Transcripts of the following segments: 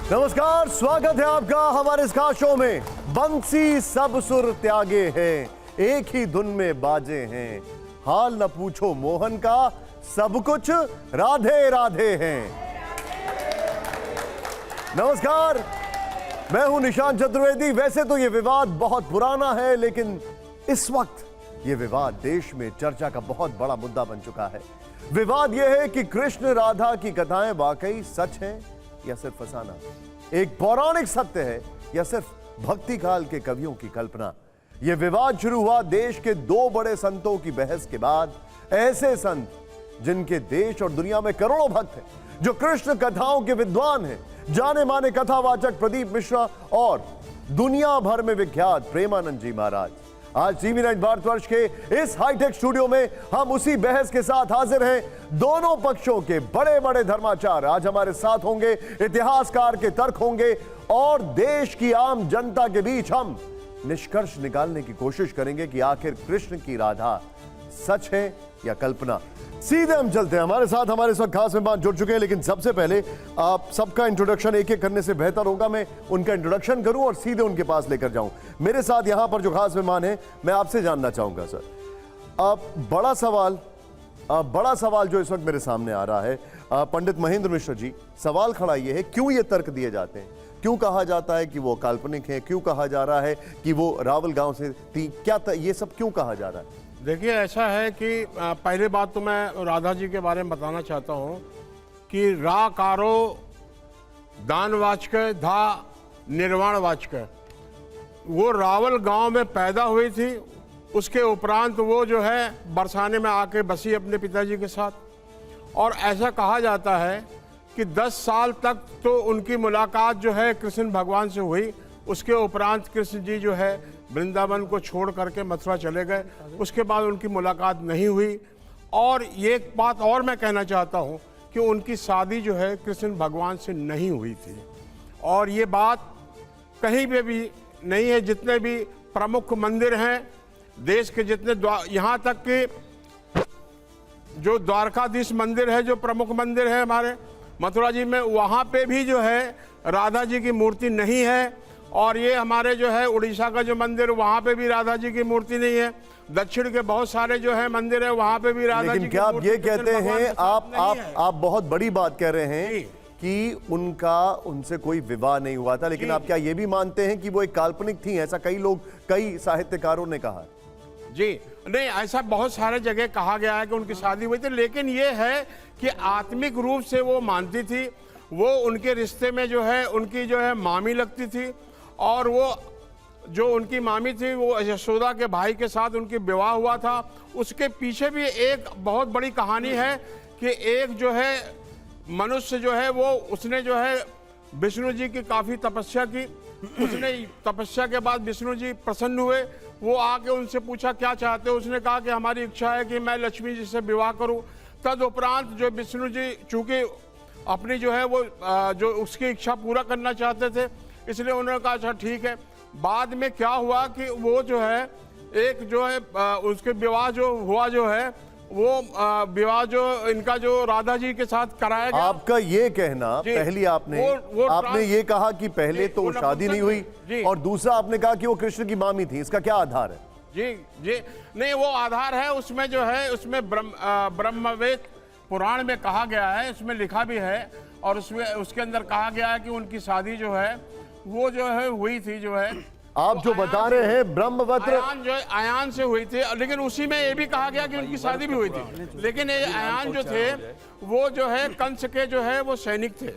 नमस्कार, स्वागत है आपका हमारे इस खास शो में। बंसी सब सुर त्यागे हैं, एक ही धुन में बाजे हैं, हाल न पूछो मोहन का, सब कुछ राधे राधे हैं। नमस्कार, मैं हूं निशांत चतुर्वेदी। वैसे तो यह विवाद बहुत पुराना है, लेकिन इस वक्त यह विवाद देश में चर्चा का बहुत बड़ा मुद्दा बन चुका है। विवाद यह है कि कृष्ण राधा की कथाएं वाकई सच हैं या सिर्फ फसाना, एक पौराणिक सत्य है या सिर्फ भक्ति काल के कवियों की कल्पना। यह विवाद शुरू हुआ देश के दो बड़े संतों की बहस के बाद। ऐसे संत जिनके देश और दुनिया में करोड़ों भक्त हैं, जो कृष्ण कथाओं के विद्वान हैं, जाने माने कथावाचक प्रदीप मिश्रा और दुनिया भर में विख्यात प्रेमानंद जी महाराज। आज टीवी 9 भारतवर्ष के इस हाईटेक स्टूडियो में हम उसी बहस के साथ हाजिर हैं। दोनों पक्षों के बड़े बड़े धर्माचार्य आज हमारे साथ होंगे, इतिहासकार के तर्क होंगे और देश की आम जनता के बीच हम निष्कर्ष निकालने की कोशिश करेंगे कि आखिर कृष्ण की राधा सच है या कल्पना। सीधे हम चलते हैं। हमारे साथ हमारे इस वक्त खास मेहमान जुड़ चुके हैं, लेकिन सबसे पहले आप सबका इंट्रोडक्शन एक एक करने से बेहतर होगा मैं उनका इंट्रोडक्शन करूं और सीधे उनके पास लेकर जाऊं। मेरे साथ यहां पर जो खास मेहमान हैं, मैं आपसे जानना चाहूंगा सर, बड़ा सवाल जो इस वक्त मेरे सामने आ रहा है, पंडित महेंद्र मिश्र जी, सवाल खड़ा यह है, क्यों ये तर्क दिए जाते हैं, क्यों कहा जाता है कि वो काल्पनिक है, क्यों कहा जा रहा है कि वो रावल गांव से थी, क्या ये सब क्यों कहा जा रहा है? देखिए, ऐसा है कि पहले बात तो मैं राधा जी के बारे में बताना चाहता हूँ कि रा कारो दानवाचक धा निर्वाणवाचक, वो रावल गांव में पैदा हुई थी। उसके उपरांत वो जो है बरसाने में आके बसी अपने पिताजी के साथ, और ऐसा कहा जाता है कि 10 साल तक तो उनकी मुलाकात जो है कृष्ण भगवान से हुई। उसके उपरांत कृष्ण जी जो है वृंदावन को छोड़ करके मथुरा चले गए, उसके बाद उनकी मुलाकात नहीं हुई। और ये एक बात और मैं कहना चाहता हूँ कि उनकी शादी जो है कृष्ण भगवान से नहीं हुई थी, और ये बात कहीं पे भी नहीं है। जितने भी प्रमुख मंदिर हैं देश के, जितने यहाँ तक कि जो द्वारकाधीश मंदिर है, जो प्रमुख मंदिर है हमारे मथुरा जी में, वहाँ पे भी जो है राधा जी की मूर्ति नहीं है। और ये हमारे जो है उड़ीसा का जो मंदिर, वहाँ पे भी राधा जी की मूर्ति नहीं है। दक्षिण के बहुत सारे जो है मंदिर है, वहाँ पे भी राधा जी की क्या आप ये कहते हैं, आप बहुत बड़ी बात कह रहे हैं कि उनसे कोई विवाह नहीं हुआ था, लेकिन आप क्या ये भी मानते हैं कि वो एक काल्पनिक थी? ऐसा कई साहित्यकारों ने कहा जी। नहीं, ऐसा बहुत सारे जगह कहा गया है कि उनकी शादी हुई थी, लेकिन ये है कि आत्मिक रूप से वो मानती थी। वो उनके रिश्ते में जो है उनकी जो है मामी लगती थी, और वो जो उनकी मामी थी वो यशोदा के भाई के साथ उनकी विवाह हुआ था। उसके पीछे भी एक बहुत बड़ी कहानी है कि एक जो है मनुष्य जो है वो उसने जो है विष्णु जी की काफ़ी तपस्या की। उसने तपस्या के बाद विष्णु जी प्रसन्न हुए, वो आके उनसे पूछा क्या चाहते हो। उसने कहा कि हमारी इच्छा है कि मैं लक्ष्मी जी से विवाह करूं। तदुपरांत जो विष्णु जी चूंकि अपनी जो है वो जो उसकी इच्छा पूरा करना चाहते थे, इसलिए उन्होंने कहा अच्छा ठीक है। बाद में क्या हुआ कि वो जो है एक जो है उसके विवाह जो हुआ जो है वो विवाह जो इनका जो राधा जी के साथ कराया गया। आपका ये कहना, पहली आपने ये कहा कि पहले तो शादी नहीं हुई, और दूसरा आपने कहा कि वो कृष्ण की मामी थी, इसका क्या आधार है? जी नहीं, वो आधार है उसमें जो है, उसमें ब्रह्मवेद पुराण में कहा गया है, उसमें लिखा भी है, और उसमें उसके अंदर कहा गया है कि उनकी शादी जो है वो जो है हुई थी जो है। आप जो बता रहे हैं ब्रह्मवत्र आयान से हुई थी, लेकिन उसी में ये भी कहा गया कि उनकी शादी भी हुई थी। लेकिन ये आयान जो थे वो जो है कंस के जो है वो सैनिक थे।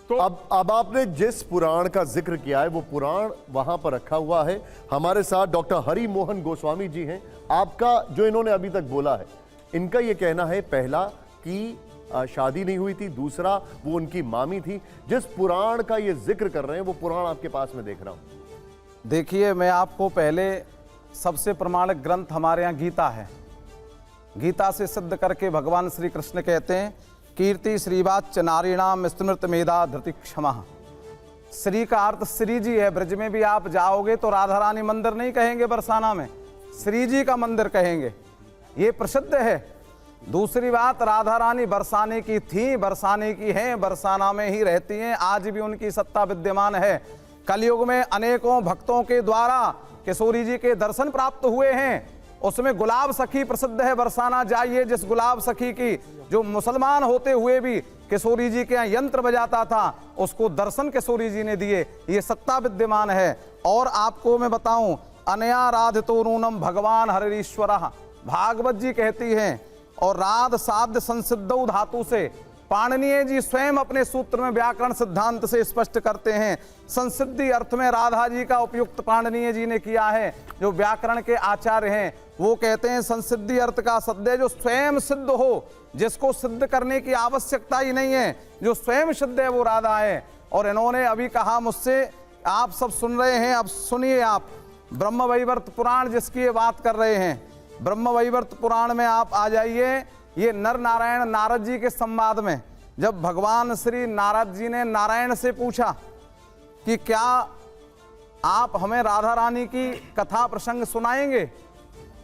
तो अब आपने जिस पुराण का जिक्र किया है वो पुराण वहां पर रखा हुआ है। हमारे साथ डॉक्टर हरि मोहन गोस्वामी जी हैं। आपका जो इन्होंने अभी तक बोला है, इनका ये कहना है, पहला कि शादी नहीं हुई थी, दूसरा वो उनकी मामी थी। जिस पुराण का ये जिक्र कर रहे हैं वो पुराण आपके पास में देख रहा हूं। देखिए, मैं आपको पहले सबसे प्रमाणिक ग्रंथ हमारे यहाँ गीता है। गीता से सिद्ध करके भगवान श्री कृष्ण कहते हैं, कीर्ति श्रीवाच नारीणाम स्मृत मेधा धृति क्षमा। श्री का अर्थ श्री जी है। ब्रज में भी आप जाओगे तो राधा रानी मंदिर नहीं कहेंगे बरसाना में, श्री जी का मंदिर कहेंगे। ये प्रसिद्ध है दूसरी बात, राधा रानी बरसाने की थी, बरसाने की हैं, बरसाना में ही रहती हैं, आज भी उनकी सत्ता विद्यमान है। कलयुग में अनेकों भक्तों के द्वारा किशोरी जी के दर्शन प्राप्त हुए हैं। उसमें गुलाब सखी प्रसिद्ध है, बरसाना जाइए, जिस गुलाब सखी की जो मुसलमान होते हुए भी किशोरी जी के यहाँ यंत्र बजाता था, उसको दर्शन किशोरी जी ने दिए, ये सत्ता विद्यमान है। और आपको मैं बताऊं, अनया राधितो नूनम भगवान हरिश्वर, भागवत जी कहती हैं, और राध साध्य संसिद्धौ धातु से पाणिनीय जी स्वयं अपने सूत्र में व्याकरण सिद्धांत से स्पष्ट करते हैं। संसिद्धि अर्थ में राधा जी का उपयुक्त पाणिनीय जी ने किया है, जो व्याकरण के आचार्य हैं। वो कहते हैं संसिद्धि अर्थ का सद्य जो स्वयं सिद्ध हो, जिसको सिद्ध करने की आवश्यकता ही नहीं है, जो स्वयं सिद्ध है वो राधा है। और इन्होंने अभी कहा मुझसे, आप सब सुन रहे हैं, अब सुनिए आप, ब्रह्म वैवर्त पुराण जिसकी ये बात कर रहे हैं, ब्रह्म वैवर्त पुराण में आप आ जाइए। ये नर नारायण नारद जी के संवाद में जब भगवान श्री नारद जी ने नारायण से पूछा कि क्या आप हमें राधा रानी की कथा प्रसंग सुनाएंगे,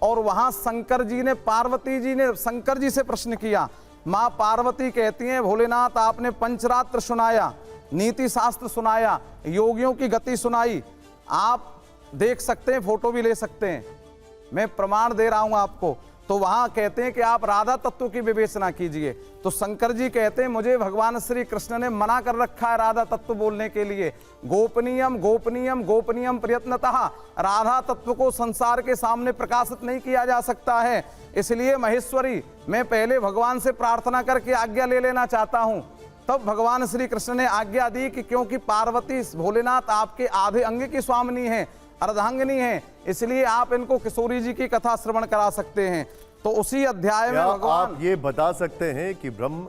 और वहां शंकर जी ने, पार्वती जी ने शंकर जी से प्रश्न किया। माँ पार्वती कहती हैं, भोलेनाथ आपने पंचरात्र सुनाया, नीति शास्त्र सुनाया, योगियों की गति सुनाई, आप देख सकते हैं, फोटो भी ले सकते हैं, मैं प्रमाण दे रहा हूं आपको। तो वहां कहते हैं कि आप राधा तत्व की विवेचना कीजिए। तो शंकर जी कहते हैं, मुझे भगवान श्री कृष्ण ने मना कर रखा है राधा तत्व बोलने के लिए। गोपनीयम गोपनीयम गोपनीयम प्रयत्नतः, राधा तत्व को संसार के सामने प्रकाशित नहीं किया जा सकता है। इसलिए महेश्वरी, मैं पहले भगवान से प्रार्थना करके आज्ञा ले लेना चाहता हूं। तब भगवान श्री कृष्ण ने आज्ञा दी कि क्योंकि पार्वती भोलेनाथ आपके आधे अंग की स्वामिनी है, अर्धांगिनी है, इसलिए आप इनको किशोरी जी की कथा श्रवण करा सकते हैं। तो उसी अध्याय में भगवान, आप ये बता सकते हैं कि ब्रह्म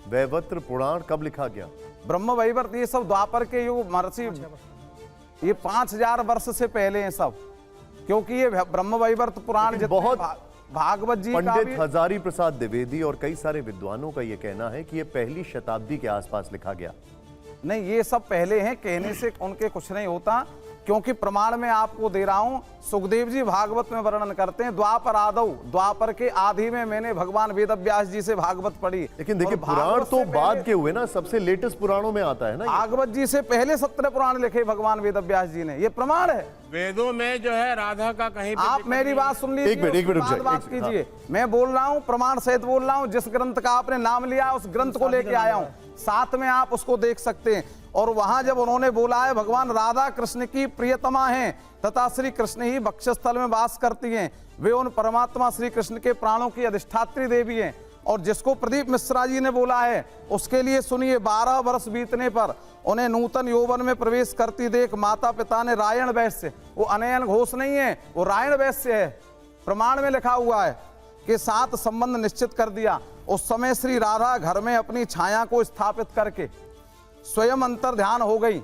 वैवर्त पुराण कब लिखा गया? ब्रह्म वैवर्त ये सब द्वापर के युग, महर्षि, ये 5000 वर्ष से पहले हैं सब, क्योंकि ये ब्रह्म वैवर्त पुराण जितने बहुत भागवत जी का भी, पंडित हजारी प्रसाद द्विवेदी और कई सारे विद्वानों का ये कहना है कि ये पहली शताब्दी के आसपास लिखा गया। नहीं, ये सब पहले हैं, कहने से उनके कुछ नहीं होता, क्योंकि प्रमाण में आपको दे रहा हूं। सुखदेव जी भागवत में वर्णन करते हैं, द्वापर आदौ, द्वापर के आदि में मैंने भगवान वेद व्यास जी से भागवत पढ़ी। लेकिन देखिए, पुराण तो बाद के हुए ना, सबसे लेटेस्ट पुराणों में आता है ना। भागवत जी से पहले 17 पुराण लिखे भगवान वेद व्यास जी ने, ये प्रमाण है। वेदों में जो है राधा का कहीं पे आप मेरी बात सुन लीजिए, एक मिनट रुक जाइए, बात कीजिए। मैं बोल रहा हूं, प्रमाण सहित बोल रहा हूं, जिस ग्रंथ का आपने नाम लिया उस ग्रंथ को लेके आया हूं, साथ में आप उसको देख सकते हैं। और वहां जब उन्होंने बोला है भगवान राधा कृष्ण की प्रियतमा हैं तथा श्री कृष्ण ही वक्षस्थल में वास करती हैं, वे उन परमात्मा श्री कृष्ण के प्राणों की अधिष्ठात्री देवी हैं। और जिसको प्रदीप मिश्रा जी ने बोला है उसके लिए सुनिए, 12 वर्ष बीतने पर उन्हें नूतन यौवन में प्रवेश करती देख माता पिता ने रायण वैश्य, वो अनयन घोष नहीं है, वो रायण वैश्य है, प्रमाण में लिखा हुआ है, के साथ संबंध निश्चित कर दिया। उस समय श्री राधा घर में अपनी छाया को स्थापित करके स्वयं अंतर ध्यान हो गई।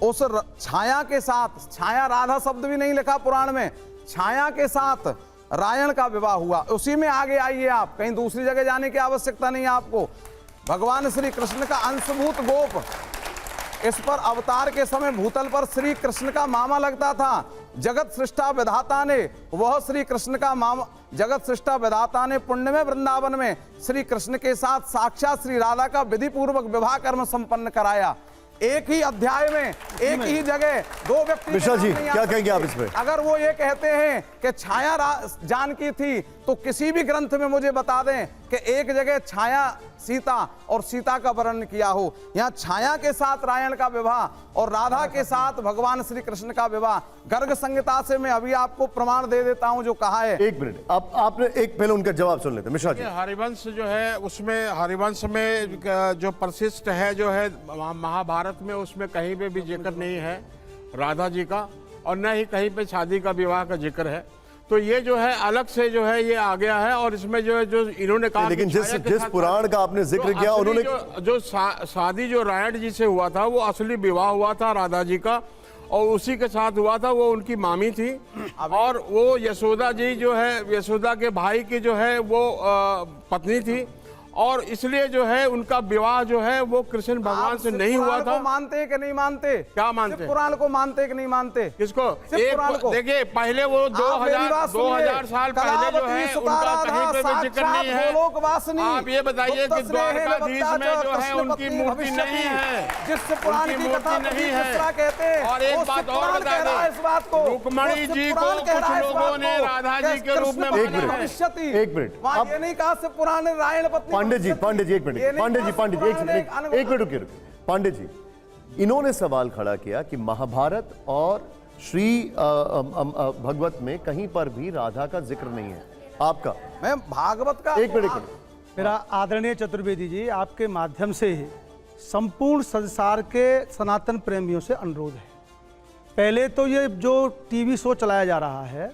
उस छाया के साथ, छाया राधा शब्द भी नहीं लिखा पुराण में, छाया के साथ रायण का विवाह हुआ। उसी में आगे आइए आप, कहीं दूसरी जगह जाने की आवश्यकता नहीं है आपको। भगवान श्री कृष्ण का अंशभूत गोप, इस पर अवतार के समय भूतल पर श्री कृष्ण का मामा लगता था। जगत सृष्टा विधाता ने, वह श्री कृष्ण का मामा, जगत सृष्टा विधाता ने पुण्य में वृंदावन में श्री कृष्ण के साथ साक्षात श्री राधा का विधि पूर्वक विवाह कर्म संपन्न कराया। एक ही अध्याय में, एक ही जगह दो व्यक्ति। मिश्रा जी, क्या कहेंगे आप इसमें? अगर वो ये कहते हैं कि छाया जानकी थी, तो किसी भी ग्रंथ में मुझे बता दें कि एक जगह छाया सीता और सीता का वर्णन किया हो। यहाँ छाया के साथ रायण का विवाह और राधा के साथ भगवान श्री कृष्ण का विवाह, गर्ग संहिता से मैं अभी आपको प्रमाण दे देता हूं जो कहा है। एक मिनट, आपने एक पहले उनका जवाब सुन लेते हैं मिश्रा जी। हरिवंश जो है, उसमें हरिवंश में जो प्रशिष्ट है जो है महाभारत में, उसमें कहीं पे भी जिक्र नहीं है राधा जी का, और न ही कहीं पे शादी का विवाह का जिक्र है। तो ये जो है अलग से जो है ये आ गया है। और इसमें जो है, जो इन्होंने कहा, लेकिन जिस पुराण का आपने जिक्र किया, उन्होंने जो शादी जो रायण जी से हुआ था, वो असली विवाह हुआ था राधा जी का, और उसी के साथ हुआ था। वो उनकी मामी थी, और वो यशोदा जी जो है, यशोदा के भाई की जो है वो पत्नी थी। और इसलिए जो है उनका विवाह जो है वो कृष्ण भगवान से नहीं हुआ था। मानते हैं कि नहीं मानते? क्या मानते? सिर्फ पुराण को मानते हैं कि नहीं मानते? किसको? सिर्फ पुराण को। देखिए पहले वो 2000 साल पहले जो है उनका कहीं पे भी जिक्र नहीं है। आप ये बताइए कि द्वारकाधीश में जो है उनकी मूर्ति नहीं है, जिससे पुराण की कथा नहीं है। कहते हैं। और एक बात और बता दें, इस बात को रुक्मणी जी को कुछ लोगों ने राधा जी के रूप में माना है। एक मिनट, वहाँ ये नहीं कहा सिर्फ पुराण रायण पत्नी। पांडे जी एक मिनट, एक मिनट रुकिए। पांडे जी, इन्होंने सवाल खड़ा किया कि महाभारत और श्री भगवत में कहीं पर भी राधा का जिक्र नहीं है। आपका? मैं भागवत का एक मिनट। मेरा आदरणीय चतुर्वेदी जी, आपके माध्यम से संपूर्ण संसार के सनातन प्रेमियों से अनुरोध है। पहले तो ये जो टीवी शो चलाया जा रहा है,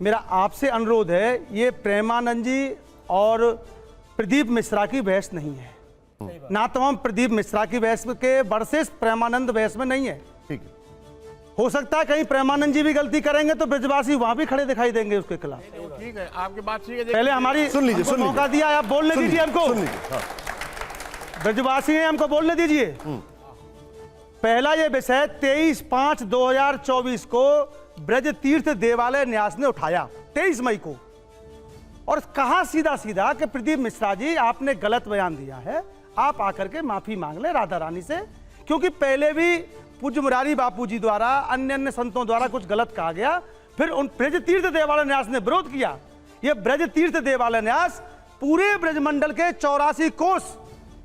मेरा आपसे अनुरोध है, ये प्रेमानंद जी और प्रदीप मिश्रा की बहस नहीं है। ना तो हम प्रदीप मिश्रा की बहस के वर्सेस प्रेमानंद बहस में नहीं है। ठीक है, हो सकता है कहीं प्रेमानंद जी भी गलती करेंगे तो ब्रजवासी वहां भी खड़े दिखाई देंगे उसके खिलाफ। ठीक है, आपकी बात ठीक है। पहले हमारी सुन लीजिए, मौका दिया, आप बोलने दीजिए हमको। ब्रजवासी हैं, हमको बोलने दीजिए। पहला ये विषय 23/5/2024 को ब्रज तीर्थ देवालय न्यास ने उठाया, 23 मई को, और कहा सीधा सीधा कि प्रदीप मिश्रा जी आपने गलत बयान दिया है, आप आकर के माफी मांग ले राधा रानी से, क्योंकि पहले भी पूज्य मुरारी बापू जी द्वारा अन्य संतों द्वारा कुछ गलत कहा गया। फिर उन ब्रज तीर्थ देवालय न्यास ने विरोध किया। यह ब्रज तीर्थ देवालय न्यास पूरे ब्रजमंडल के 84 कोस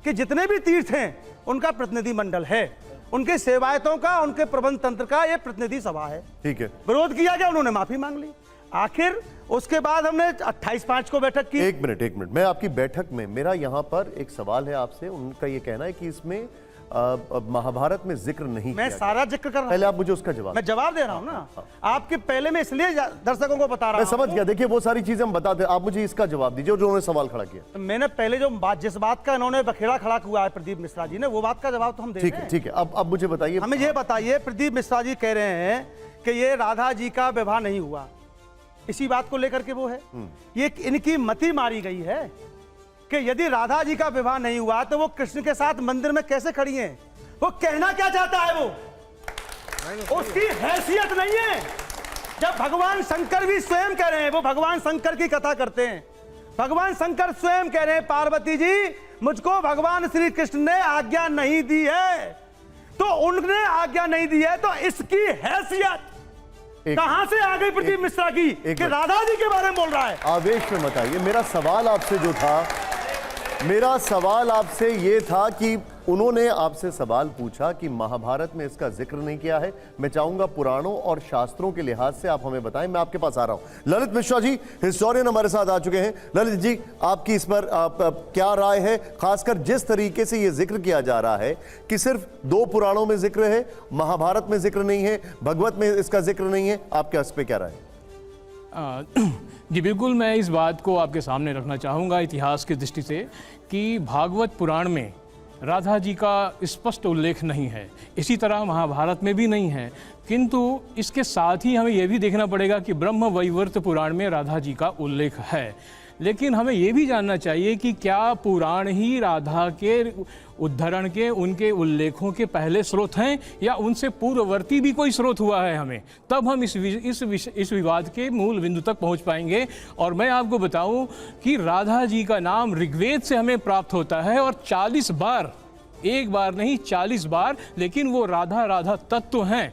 के जितने भी तीर्थ हैं उनका प्रतिनिधि मंडल है, उनके सेवायतों का, उनके प्रबंध तंत्र का यह प्रतिनिधि सभा है। ठीक है, विरोध किया गया, उन्होंने माफी मांग ली। आखिर उसके बाद हमने 28/5 को बैठक की। एक मिनट, मैं आपकी बैठक में, मेरा यहाँ पर एक सवाल है आपसे। उनका ये कहना है कि इसमें महाभारत में जिक्र नहीं मैं किया सारा जिक्र कर रहा हूं। पहले आप मुझे उसका जवाब। मैं जवाब दे रहा हूं ना आपके पहले, मैं इसलिए दर्शकों को बता रहा हूं। मैं समझ गया, देखिए वो सारी चीजें हम बताते, आप मुझे इसका जवाब दीजिए जो उन्होंने सवाल खड़ा किया। मैंने पहले जो बात, जिस बात का इन्होंने बखेड़ा खड़ा हुआ है प्रदीप मिश्रा जी ने, वो बात का जवाब तो हम दे रहे हैं। ठीक है, अब मुझे बताइए। हमें ये बताइए, प्रदीप मिश्रा जी कह रहे हैं कि ये राधा जी का विवाह नहीं हुआ, इसी बात को लेकर के वो है, ये इनकी मति मारी गई है कि यदि राधा जी का विवाह नहीं हुआ तो वो कृष्ण के साथ मंदिर में कैसे खड़ी हैं। वो कहना क्या चाहता है, वो उसकी हैसियत नहीं है। जब भगवान शंकर भी स्वयं कह रहे हैं, वो भगवान शंकर की कथा करते हैं, भगवान शंकर स्वयं कह रहे हैं, पार्वती जी मुझको भगवान श्री कृष्ण ने आज्ञा नहीं दी है, तो उन्होंने आज्ञा नहीं दी है, तो इसकी हैसियत कहां से आ गई प्रदीप मिश्रा की कि राधा जी के बारे में बोल रहा है। आवेश में मत आइए। मेरा सवाल आपसे जो था, मेरा सवाल आपसे ये था कि उन्होंने आपसे सवाल पूछा कि महाभारत में इसका जिक्र नहीं किया है। मैं चाहूंगा पुराणों और शास्त्रों के लिहाज से आप हमें बताएं। मैं आपके पास आ रहा हूं। ललित मिश्रा जी हिस्टोरियन हमारे साथ आ चुके हैं। ललित जी, आपकी इस पर क्या राय है, खासकर जिस तरीके से यह जिक्र किया जा रहा है कि सिर्फ 2 पुराणों में जिक्र है, महाभारत में जिक्र नहीं है, भगवत में इसका जिक्र नहीं है, आपके इस पर क्या राय है? जी बिल्कुल, मैं इस बात को आपके सामने रखना चाहूँगा इतिहास की दृष्टि से कि भागवत पुराण में राधा जी का स्पष्ट उल्लेख नहीं है, इसी तरह महाभारत में भी नहीं है, किंतु इसके साथ ही हमें यह भी देखना पड़ेगा कि ब्रह्म वैवर्त पुराण में राधा जी का उल्लेख है। लेकिन हमें ये भी जानना चाहिए कि क्या पुराण ही राधा के उद्धरण के, उनके उल्लेखों के पहले स्रोत हैं या उनसे पूर्ववर्ती भी कोई स्रोत हुआ है हमें, तब हम इस विवाद के मूल बिंदु तक पहुंच पाएंगे। और मैं आपको बताऊं कि राधा जी का नाम ऋग्वेद से हमें प्राप्त होता है, और 40 बार, एक बार नहीं 40 बार, लेकिन वो राधा राधा तत्व हैं,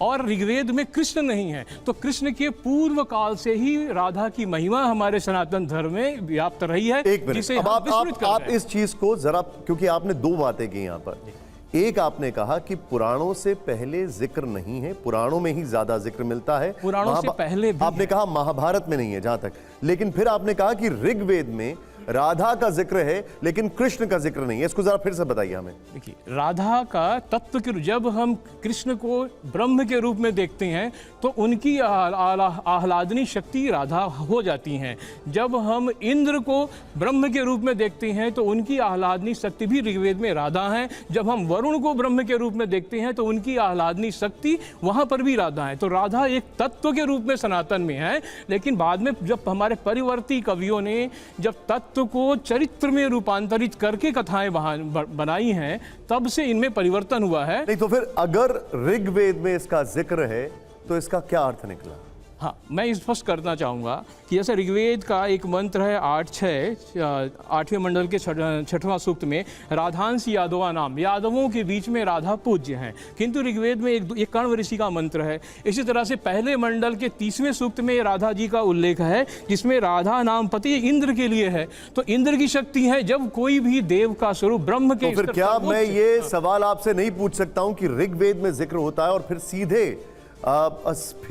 और ऋग्वेद में कृष्ण नहीं है। तो कृष्ण के पूर्व काल से ही राधा की महिमा हमारे सनातन धर्म में व्याप्त रही है। एक मिनट, अब आप इस चीज को जरा, क्योंकि आपने 2 बातें की यहां पर। एक, आपने कहा कि पुराणों से पहले जिक्र नहीं है, पुराणों में ही ज्यादा जिक्र मिलता है, पुराणों से पहले भी आपने कहा महाभारत में नहीं है जहां तक, लेकिन फिर आपने कहा कि ऋग्वेद में राधा का जिक्र है लेकिन कृष्ण का जिक्र नहीं है। इसको जरा फिर से बताइए हमें। देखिए, राधा का तत्व के, जब हम कृष्ण को ब्रह्म के रूप में देखते हैं तो उनकी आह्लादनी शक्ति राधा हो जाती हैं। जब हम इंद्र को ब्रह्म के रूप में देखते हैं तो उनकी आह्लादनी शक्ति भी ऋग्वेद में राधा है। जब हम वरुण को ब्रह्म के रूप में देखते हैं तो उनकी आह्लादनी शक्ति वहाँ पर भी राधा है। तो राधा एक तत्व के रूप में सनातन में है, लेकिन बाद में जब हमारे परिवर्ती कवियों ने जब तत्व तत्व को चरित्र में रूपांतरित करके कथाएं वहां बनाई हैं, तब से इनमें परिवर्तन हुआ है। नहीं तो फिर अगर ऋग्वेद में इसका जिक्र है तो इसका क्या अर्थ निकला? हाँ, मैं स्पष्ट करना चाहूँगा कि जैसे ऋग्वेद का एक मंत्र है 8वें मंडल के 6वां सूक्त में राधांश यादवा नाम, यादवों के बीच में राधा पूज्य हैं, किंतु ऋग्वेद में एक कण्व ऋषि का मंत्र है। इसी तरह से पहले मंडल के 30वें सूक्त में राधा जी का उल्लेख है, जिसमें राधा नाम पति इंद्र के लिए है। तो इंद्र की शक्ति है जब कोई भी देव का स्वरूप ब्रह्म के तो फिर क्या मैं ये सवाल आपसे नहीं पूछ सकता हूं कि ऋग्वेद में जिक्र होता है और फिर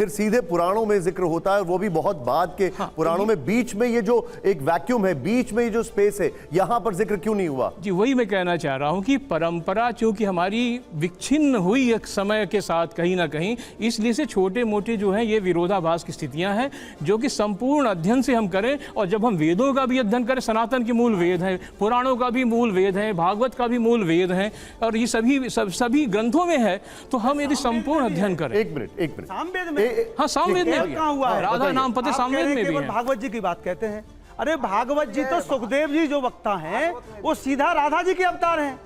सीधे पुराणों में जिक्र होता है, वो भी बहुत बाद के पुराणों में, बीच में ये जो एक वैक्यूम है, बीच में ये जो स्पेस है, यहां पर जिक्र क्यों नहीं हुआ? जी, वही मैं कहना चाह रहा हूं कि परंपरा चूंकि हमारी विच्छिन्न हुई एक समय के साथ कहीं ना कहीं, इसलिए से छोटे मोटे जो है ये विरोधाभास की स्थितियां हैं, जो कि संपूर्ण अध्ययन से हम करें। और जब हम वेदों का भी अध्ययन करें, सनातन के मूल वेद है, पुराणों का भी मूल वेद है, भागवत का भी मूल वेद है, और ये सभी ग्रंथों में है, तो हम यदि संपूर्ण अध्ययन करें। एक मिनट सामवेद में, हाँ, सामवेद में भी कहाँ हुआ है? राधा नाम पते सामवेद में भी है। भागवत जी की बात कहते हैं। अरे भागवत जी तो सुखदेव जी जो वक्ता हैं, वो सीधा राधा जी के अवतार हैं,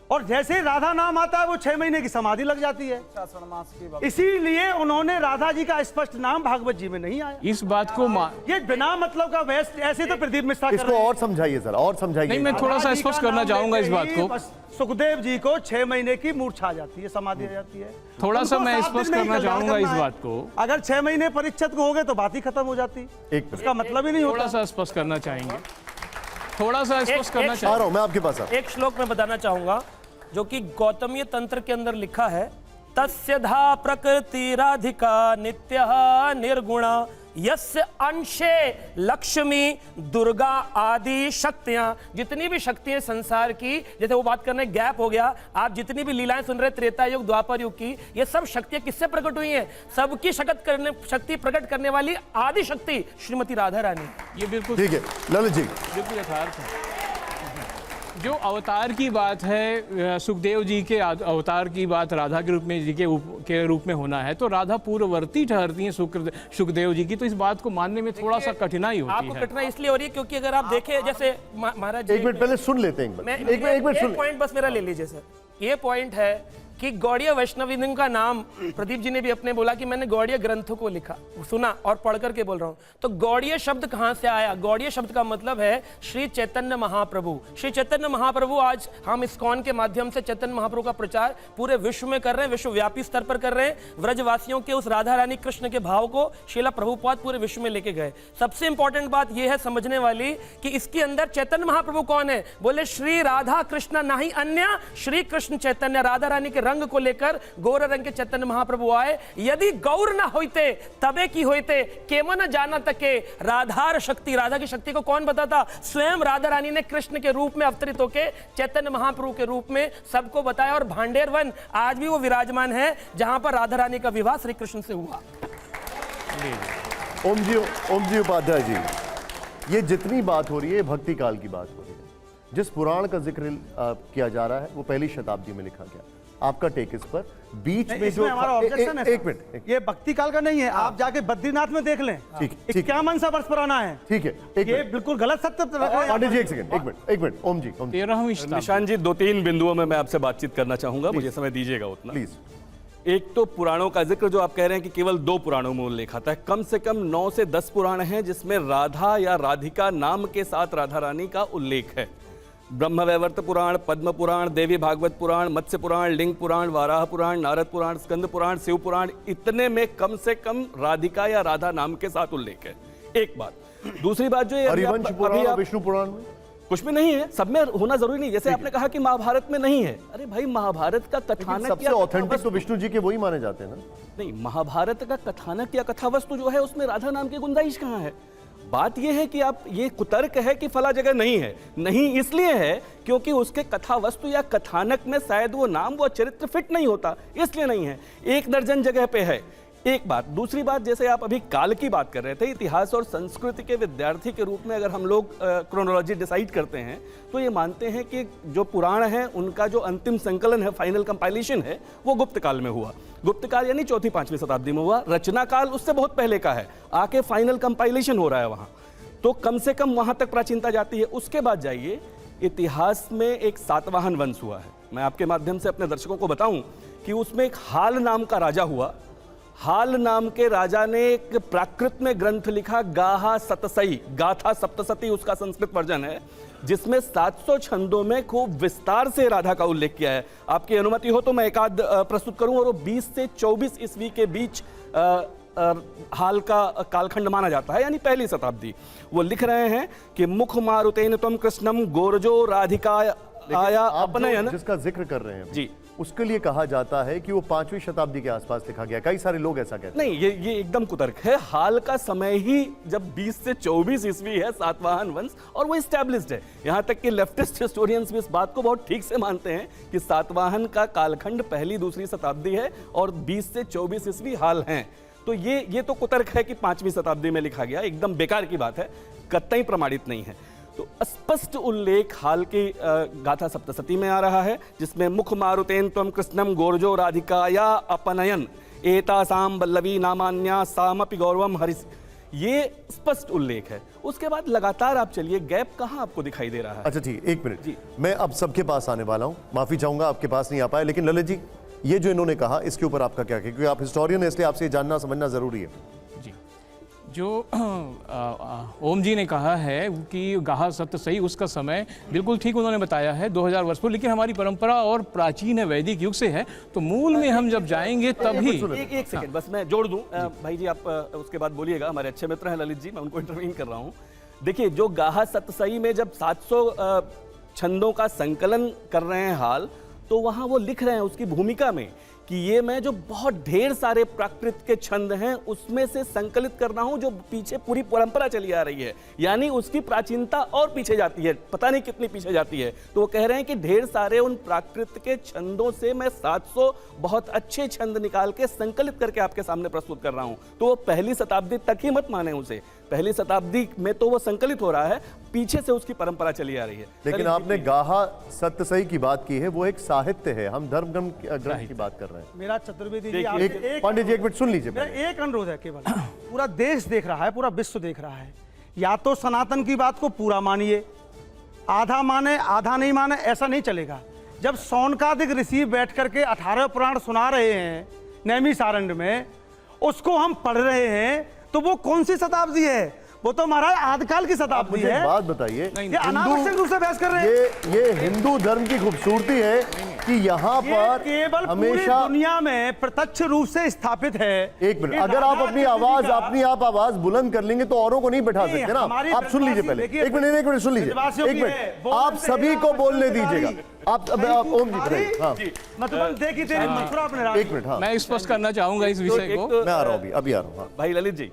और जैसे ही राधा नाम आता है वो 6 महीने की समाधि लग जाती है। इसीलिए उन्होंने राधा जी का स्पष्ट नाम भागवत जी में नहीं आया। इस बात को ये बिना मतलब का ऐसे तो प्रदीप मिश्रा इसको और समझाइए सर, और समझाइए। नहीं, मैं थोड़ा सा स्पष्ट करना चाहूंगा इस बात को। सुखदेव जी को 6 महीने की मूर्छा आ जाती है, समाधि आ जाती है। थोड़ा सा मैं स्पष्ट करना चाहूंगा इस बात को। अगर 6 महीने परीक्षित को हो गए तो बात ही खत्म हो जाती, इसका मतलब ही नहीं होता। थोड़ा सा स्पष्ट करना चाहेंगे, थोड़ा सा स्पष्ट करना आ रहा हूं मैं आपके पास। एक श्लोक में बताना चाहूंगा जो कि गौतमीय तंत्र के अंदर लिखा है, तस्य धा प्रकृति राधिका नित्यः निर्गुणा यस्य अंशे लक्ष्मी दुर्गा आदि शक्तियां। जितनी भी शक्तियां संसार की, जैसे वो बात करने गैप हो गया, आप जितनी भी लीलाएं सुन रहे त्रेता युग द्वापर युग की, ये सब शक्तियां किससे प्रकट हुई हैं? सबकी शक्ति प्रकट करने वाली आदि शक्ति श्रीमती राधा रानी। ये बिल्कुल ठीक है ललित जी, बिल्कुल यथार्थ है। जो अवतार की बात है, सुखदेव जी के अवतार की बात राधा के रूप में जी के रूप में होना है, तो राधा पूर्ववर्ती ठहरती हैं सुखदेव जी की, तो इस बात को मानने में थोड़ा सा कठिनाई होती है। आपको कठिनाई इसलिए हो रही है क्योंकि अगर आप देखें, जैसे महाराज, एक मिनट पहले सुन लेते हैं, एक मिनट पॉइंट बस मेरा ले लीजिए सर। ये पॉइंट है कि गौड़ीय वैष्णविज्म का नाम, प्रदीप जी ने भी अपने बोला कि मैंने गौड़ीय ग्रंथों को लिखा, सुना और पढ़ करके बोल रहा हूं। तो गौड़ीय शब्द कहां से आया? गौड़ीय शब्द का मतलब है श्री चैतन्य महाप्रभु। श्री चैतन्य महाप्रभु, आज हम इस्कॉन के माध्यम से चैतन्य महाप्रभु का प्रचार पूरे विश्व में कर रहे हैं, विश्वव्यापी स्तर पर कर रहे हैं। व्रजवासियों के उस राधा रानी कृष्ण के भाव को श्रीला प्रभुपाद पूरे विश्व में लेके गए। सबसे इंपॉर्टेंट बात यह है समझने वाली कि इसके अंदर चैतन्य महाप्रभु कौन है? बोले श्री राधा कृष्ण नहीं अन्य, श्री कृष्ण चैतन्य। राधा रानी के रंग को लेकर गौर रंग के चैतन्य महाप्रभु आए। यदि गौर न होते तबे की होते, केम न जाना तके राधार शक्ति। राधा की शक्ति को कौन बताता? स्वयं राधा रानी ने कृष्ण के रूप में अवतरित होकर चैतन्य महाप्रभु के रूप में सबको बताया। और भांडेर वन आज भी वो विराजमान है जहां पर राधा रानी का विवाह श्री कृष्ण से हुआ। ओम जी उपाध्याय जी, ये जितनी बात हो रही है भक्ति काल की बात हो रही है। जिस पुराण का जिक्र किया जा रहा है वो पहली शताब्दी में लिखा गया। आपका टेक इस पर? बीच में जो हमारा ऑब्जेक्शन है, एक मिनट, ये भक्ति काल का नहीं है। आप जाके बद्रीनाथ में देख लें, ठीक 51 वर्ष पुराना है। ठीक है, ये बिल्कुल गलत सत्य रख रहे हैं। पांडे जी एक सेकंड, एक मिनट ओम जी 13वीं शताब्दी। निशान जी, 2-3 बिंदुओं में मैं आपसे बातचीत करना चाहूंगा, मुझे समय दीजिएगा उतना। प्लीज। एक तो पुराणों का जिक्र जो आप कह रहे हैं कि केवल 2 पुराणों में उल्लेख आता है, कम से कम 9 से 10 पुराण हैं जिसमें राधा या राधिका नाम के साथ राधा रानी का उल्लेख है। ब्रह्मवैवर्त पुराण, पद्म पुराण, देवी भागवत पुराण, मत्स्य पुराण, लिंग पुराण, वाराह पुराण, नारद पुराण, स्कंद पुराण, शिव पुराण, इतने में कम से कम राधिका या राधा नाम के साथ उल्लेख है। एक बात। दूसरी बात जो हरिवंश पुराण, विष्णु पुराण में कुछ भी नहीं है, सब में होना जरूरी नहीं। जैसे आपने कहा कि महाभारत में नहीं है, अरे भाई महाभारत का कथानक सबसे ऑथेंटिक तो विष्णु जी के वही माने जाते हैं ना। नहीं, महाभारत का कथानक या कथावस्तु जो है उसमें राधा नाम की गुंजाइश कहाँ है? बात यह है कि आप ये कुतर्क है कि फला जगह नहीं है। नहीं इसलिए है क्योंकि उसके कथावस्तु या कथानक में शायद वो नाम, वो चरित्र फिट नहीं होता, इसलिए नहीं है। 1 दर्जन जगह पे है। एक बात। दूसरी बात, जैसे आप अभी काल की बात कर रहे थे, इतिहास और संस्कृति के विद्यार्थी के रूप में अगर हम लोग क्रोनोलॉजी डिसाइड करते हैं तो ये मानते हैं कि जो पुराण है उनका जो अंतिम संकलन है, फाइनल कंपाइलेशन है, वो गुप्त काल में हुआ। गुप्त काल यानी 4वीं-5वीं शताब्दी में हुआ। रचना काल उससे बहुत पहले का है, आके फाइनल कंपाइलेशन हो रहा है वहाँ। तो कम से कम वहां तक प्राचीनता जाती है। उसके बाद जाइए, इतिहास में एक सातवाहन वंश हुआ है। मैं आपके माध्यम से अपने दर्शकों को बताऊं कि उसमें एक हाल नाम का राजा हुआ। हाल नाम के राजा ने एक प्राकृत में ग्रंथ लिखा, गाहा सतसई, गाथा सप्तसती उसका संस्कृत वर्जन है, जिसमें 700 छंदों में खूब विस्तार से राधा का उल्लेख किया है। आपकी अनुमति हो तो मैं एक आध प्रस्तुत करूं। और वो 20 से 24 ईस्वी के बीच हाल का कालखंड माना जाता है, यानी पहली शताब्दी। वो लिख रहे हैं कि मुख मारुतेन त्वं कृष्णम गोरजो राधिका आया आप जो अपनयन। जिसका जिक्र कर रहे हैं अभी, जी, उसके लिए कहा जाता है कि वो 5वीं शताब्दी के आसपास लिखा गया। कई सारे लोग ऐसा कहते हैं। नहीं, ये एकदम कुतर्क है। हाल का समय ही जब 20 से 24 ईस्वी है, सातवाहन वंश, और वो इस्टेब्लिश्ड है। यहां तक कि लेफ्टिस्ट हिस्टोरियंस भी इस बात को बहुत ठीक से मानते हैं कि सातवाहन का कालखंड पहली दूसरी शताब्दी है और 20 से 24 ईस्वी हाल हैं। तो ये तो कुतर्क है कि 5वीं शताब्दी में लिखा गया, एकदम बेकार की बात है, कतई प्रमाणित नहीं है। तो स्पष्ट उल्लेख हाल की गाथा सप्तसती में आ रहा है, जिसमें मुख मारुतेन त्वं कृष्णम गोरजो राधिकाया अपनयन एतासाम वल्लवी नामान्या सामपि गौरवम हरिस। ये स्पष्ट उल्लेख है। उसके बाद लगातार आप चलिए, गैप कहां आपको दिखाई दे रहा है? अच्छा ठीक, एक मिनट जी। मैं अब सबके पास आने वाला हूं, माफी चाहूंगा आपके पास नहीं आ पाया। लेकिन ललित जी, ये जो इन्होंने कहा, इसके ऊपर आपका क्या कहना? क्योंकि आप हिस्टोरियन है, इसलिए आपसे ये जानना समझना जरूरी है। जी, जो ओम जी ने कहा है कि गाहा सत्य सही, उसका समय बिल्कुल ठीक उन्होंने बताया है, 2000 वर्ष पर। लेकिन हमारी परंपरा और प्राचीन है, वैदिक युग से है, तो मूल में हम जब जाएंगे तभी। एक सेकंड बस मैं जोड़ दूं। भाई जी आप उसके बाद बोलिएगा, हमारे अच्छे मित्र हैं ललित जी, मैं उनको इंटरवीन कर रहा हूं। देखिए, जो गाहा सतसई में जब 700 छंदों का संकलन कर रहे हैं हाल, तो वहां वो लिख रहे हैं उसकी भूमिका में कि ये मैं जो बहुत ढेर सारे प्राकृत के छंद हैं उसमें से संकलित कर रहा हूं, जो पीछे पूरी परंपरा चली आ रही है, यानी उसकी प्राचीनता और पीछे जाती है, पता नहीं कितनी पीछे जाती है। तो वो कह रहे हैं कि ढेर सारे उन प्राकृत के छंदों से मैं 700 बहुत अच्छे छंद निकाल के संकलित करके आपके सामने प्रस्तुत कर रहा हूं। तो वो पहली शताब्दी तक ही मत माने उसे, पहली शताब्दी में तो वो संकलित हो रहा है, पीछे से उसकी परंपरा चली आ रही है। लेकिन आपने गाहा सत्यसई की बात की है, वो एक साहित्य है, हम धर्म ग्रंथ की बात कर रहे हैं। मेरा चतुर्वेदी जी, एक पंडित जी एक मिनट सुन लीजिए। मेरा एक अनुरोध है केवल, पूरा देश देख रहा है, पूरा विश्व देख रहा है, या तो सनातन की बात को पूरा मानिए, आधा माने आधा नहीं माने, ऐसा नहीं चलेगा। जब सौनकादिक ऋषि बैठ करके 18 पुराण सुना रहे हैं नैमिषारण्य में, उसको हम पढ़ रहे हैं, तो वो कौन सी शताब्दी है? वो तो महाराज आदिकाल की शताब्दी मुझे है। एक बात बताइए, ये अनावश्यक रूप से बहस कर रहे हैं। ये हिंदू धर्म की खूबसूरती है कि यहाँ ये पर केवल पूरी हमेशा दुनिया में प्रत्यक्ष रूप से स्थापित है। एक मिनट, कि अगर आप राधा अपनी कृष्ण आवाज का- आवाज बुलंद कर लेंगे तो औरों को नहीं बैठा नहीं, सकते ना। हमारी आप सुन लीजिए पहले, देखिए, एक मिनट सुन लीजिए, ब्रजवासियों एक की है, मिनट, बोलने आप से सभी है, को आप बोलने बच्चों दीजिएगा। की आप ओम जी बताइए। हाँ मतलब देखी तेरी मथुरा अपने राज्य। एक मिनट, हाँ मैं स्पष्ट करना चाहूंगा इस विषय को। मैं आ रहा हूँ, अभी आ रहा हूँ। हाँ भाई ललित जी,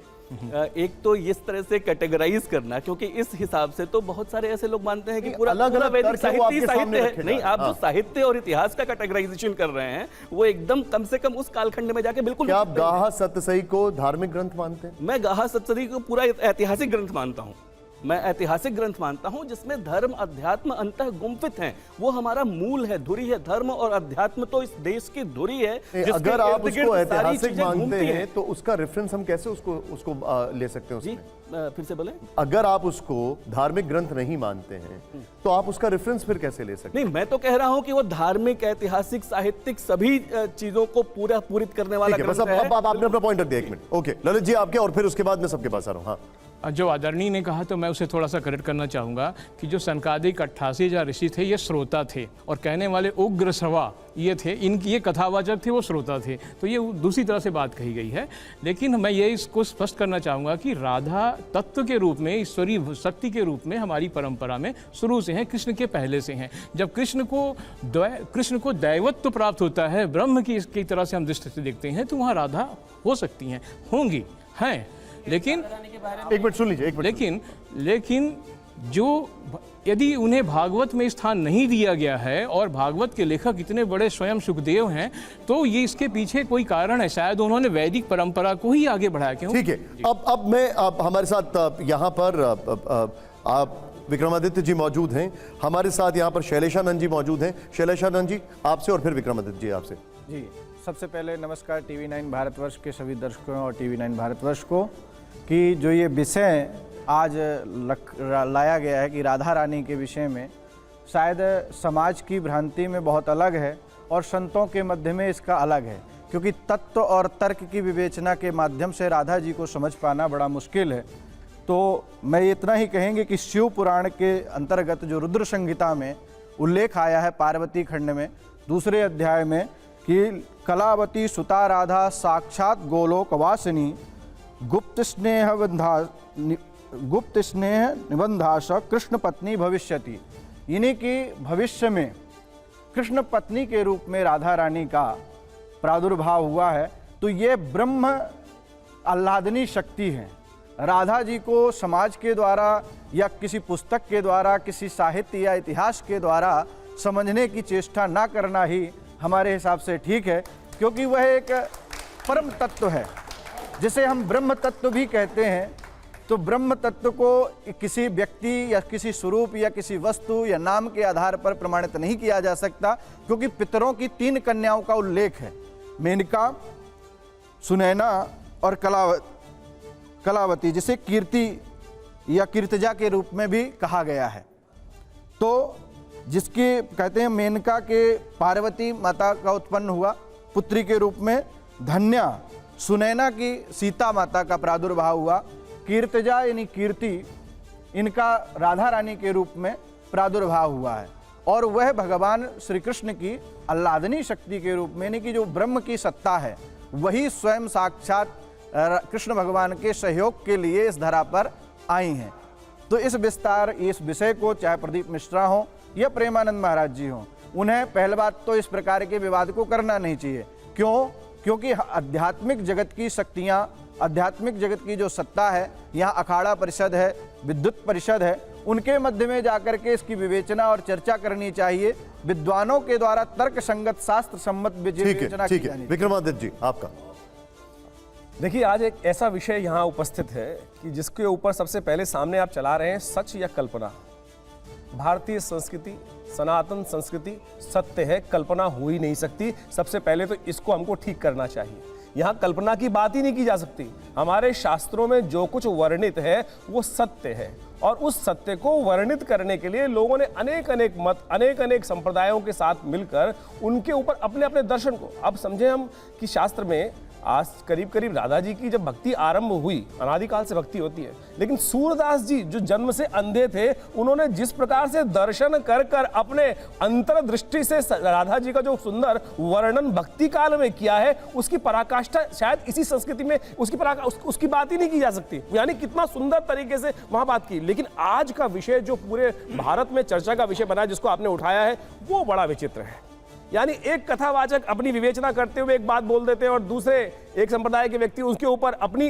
एक तो इस तरह से कैटेगराइज करना, क्योंकि इस हिसाब से तो बहुत सारे ऐसे लोग मानते हैं कि पूरा अलग-अलग पूरा वैदिक तर्क है, वो साहित्य आपके सामने साहित्य रखे है। नहीं, जा रहे आप हैं। जो साहित्य और इतिहास का कैटेगराइजेशन कर रहे हैं, वो एकदम कम से कम उस कालखंड में जाके बिल्कुल। क्या आप गाहा सत्यसई को धार्मिक ग्रंथ मानते हैं? मैं गाहा सप्तसती को पूरा ऐतिहासिक ग्रंथ मानता हूँ। मैं ऐतिहासिक ग्रंथ मानता हूं जिसमें धर्म अध्यात्म अंतः गुम्फित हैं। वो हमारा मूल है, धुरी है। धर्म और अध्यात्म तो इस देश की धुरी है। अगर आप उसको ऐतिहासिक मानते घूमती हैं तो उसका रेफरेंस हम कैसे उसको ले सकते हैं जी उसमें? फिर से बोले। अगर आप उसको धार्मिक ग्रंथ नहीं मानते हैं तो आप उसका रेफरेंस फिर कैसे ले सकते हैं? नहीं, मैं तो कह रहा हूं कि वो धार्मिक, ऐतिहासिक, साहित्यिक सभी चीजों को पूरा पूरित करने वाला ठीक है, बस ग्रंथ है। अब आपने अपना पॉइंट रख दिया। एक मिनट, ओके ललित जी आपके, और फिर उसके बाद मैं सबके पास आ रहा हूँ। हाँ जो आदरणीय ने कहा तो मैं उसे थोड़ा सा करेक्ट करना चाहूँगा कि जो सनकादिक 88 ऋषि थे ये श्रोता थे, और कहने वाले उग्र श्रवा ये थे, इनकी ये कथावाचक थे, वो श्रोता थे। तो ये दूसरी तरह से बात कही गई है। लेकिन मैं ये इसको स्पष्ट करना चाहूँगा कि राधा तत्व के रूप में, ईश्वरीय शक्ति के रूप में हमारी परंपरा में शुरू से हैं, कृष्ण के पहले से हैं। जब कृष्ण को दैवत्व प्राप्त होता है, ब्रह्म की तरह से हम दृष्टि से देखते हैं, तो वहाँ राधा हो सकती हैं, होंगी, हैं। लेकिन एक मिनट सुन लीजिए, एक मिनट। लेकिन जो यदि उन्हें भागवत में स्थान नहीं दिया गया है, और भागवत के लेखक इतने बड़े स्वयं सुखदेव हैं, तो ये इसके पीछे कोई कारण है। शायद उन्होंने वैदिक परंपरा को ही आगे बढ़ाया। क्यों? ठीक है, अब मैं हमारे साथ यहाँ पर आप विक्रमादित्य जी मौजूद हैं, हमारे साथ यहाँ पर शैलेशानंद जी मौजूद हैं। शैलेशानंद जी आपसे, और फिर विक्रमादित्य जी आपसे। जी, सबसे पहले नमस्कार टीवी 9 भारतवर्ष के सभी दर्शकों और टीवी 9 भारतवर्ष को। कि जो ये विषय आज लाया गया है कि राधा रानी के विषय में, शायद समाज की भ्रांति में बहुत अलग है और संतों के मध्य में इसका अलग है, क्योंकि तत्व और तर्क की विवेचना के माध्यम से राधा जी को समझ पाना बड़ा मुश्किल है। तो मैं इतना ही कहेंगे कि शिव पुराण के अंतर्गत जो रुद्र संहिता में उल्लेख आया है पार्वती खंड में 2 अध्याय में कि कलावती सुता राधा साक्षात गोलोकवासिनी गुप्त स्नेह निबंधाश कृष्ण पत्नी भविष्यति, यानी कि भविष्य में कृष्ण पत्नी के रूप में राधा रानी का प्रादुर्भाव हुआ है। तो ये ब्रह्म आह्लादनी शक्ति है। राधा जी को समाज के द्वारा या किसी पुस्तक के द्वारा, किसी साहित्य या इतिहास के द्वारा समझने की चेष्टा ना करना ही हमारे हिसाब से ठीक है, क्योंकि वह एक परम तत्व है जिसे हम ब्रह्म तत्व भी कहते हैं। तो ब्रह्म तत्व को किसी व्यक्ति या किसी स्वरूप या किसी वस्तु या नाम के आधार पर प्रमाणित नहीं किया जा सकता, क्योंकि पितरों की 3 कन्याओं का उल्लेख है, मेनका, सुनैना और कलावती, जिसे कीर्ति या कीर्तिजा के रूप में भी कहा गया है। तो जिसके कहते हैं मेनका के पार्वती माता का उत्पन्न हुआ पुत्री के रूप में, धन्या सुनैना की सीता माता का प्रादुर्भाव हुआ, कीर्तिजा यानी कीर्ति इनका राधा रानी के रूप में प्रादुर्भाव हुआ है। और वह भगवान श्री कृष्ण की आह्लादनी शक्ति के रूप में, यानी कि जो ब्रह्म की सत्ता है, वही स्वयं साक्षात कृष्ण भगवान के सहयोग के लिए इस धरा पर आई हैं। तो इस विषय को चाहे प्रदीप मिश्रा हो या प्रेमानंद महाराज जी हों, उन्हें पहली बात तो इस प्रकार के विवाद को करना नहीं चाहिए। क्यों? क्योंकि आध्यात्मिक जगत की शक्तियाँ, आध्यात्मिक जगत की जो सत्ता है, यहाँ अखाड़ा परिषद है, विद्युत परिषद है, उनके मध्य में जाकर के इसकी विवेचना और चर्चा करनी चाहिए। विद्वानों के द्वारा तर्क संगत शास्त्र सम्मत विवेचना की जानी। विक्रमादित्य जी, आपका। देखिए, आज एक ऐसा विषय यहाँ उपस्थित है कि जिसके ऊपर सबसे पहले सामने आप चला रहे हैं सच या कल्पना। भारतीय संस्कृति, सनातन संस्कृति सत्य है, कल्पना हो ही नहीं सकती। सबसे पहले तो इसको हमको ठीक करना चाहिए। यहाँ कल्पना की बात ही नहीं की जा सकती। हमारे शास्त्रों में जो कुछ वर्णित है वो सत्य है, और उस सत्य को वर्णित करने के लिए लोगों ने अनेक अनेक मत, अनेक अनेक संप्रदायों के साथ मिलकर उनके ऊपर अपने अपने दर्शन को, अब समझे हम कि शास्त्र में आज करीब करीब राधा जी की जब भक्ति आरंभ हुई, अनादिकाल से भक्ति होती है, लेकिन सूरदास जी जो जन्म से अंधे थे, उन्होंने जिस प्रकार से दर्शन कर कर अपने अंतर्दृष्टि से राधा जी का जो सुंदर वर्णन भक्ति काल में किया है, उसकी पराकाष्ठा शायद इसी संस्कृति में उसकी बात ही नहीं की जा सकती। यानी कितना सुंदर तरीके से वहां बात की। लेकिन आज का विषय जो पूरे भारत में चर्चा का विषय बना है, जिसको आपने उठाया है, वो बड़ा विचित्र है। यानी एक कथावाचक अपनी विवेचना करते हुए एक बात बोल देते हैं और दूसरे एक संप्रदाय के व्यक्ति उसके ऊपर अपनी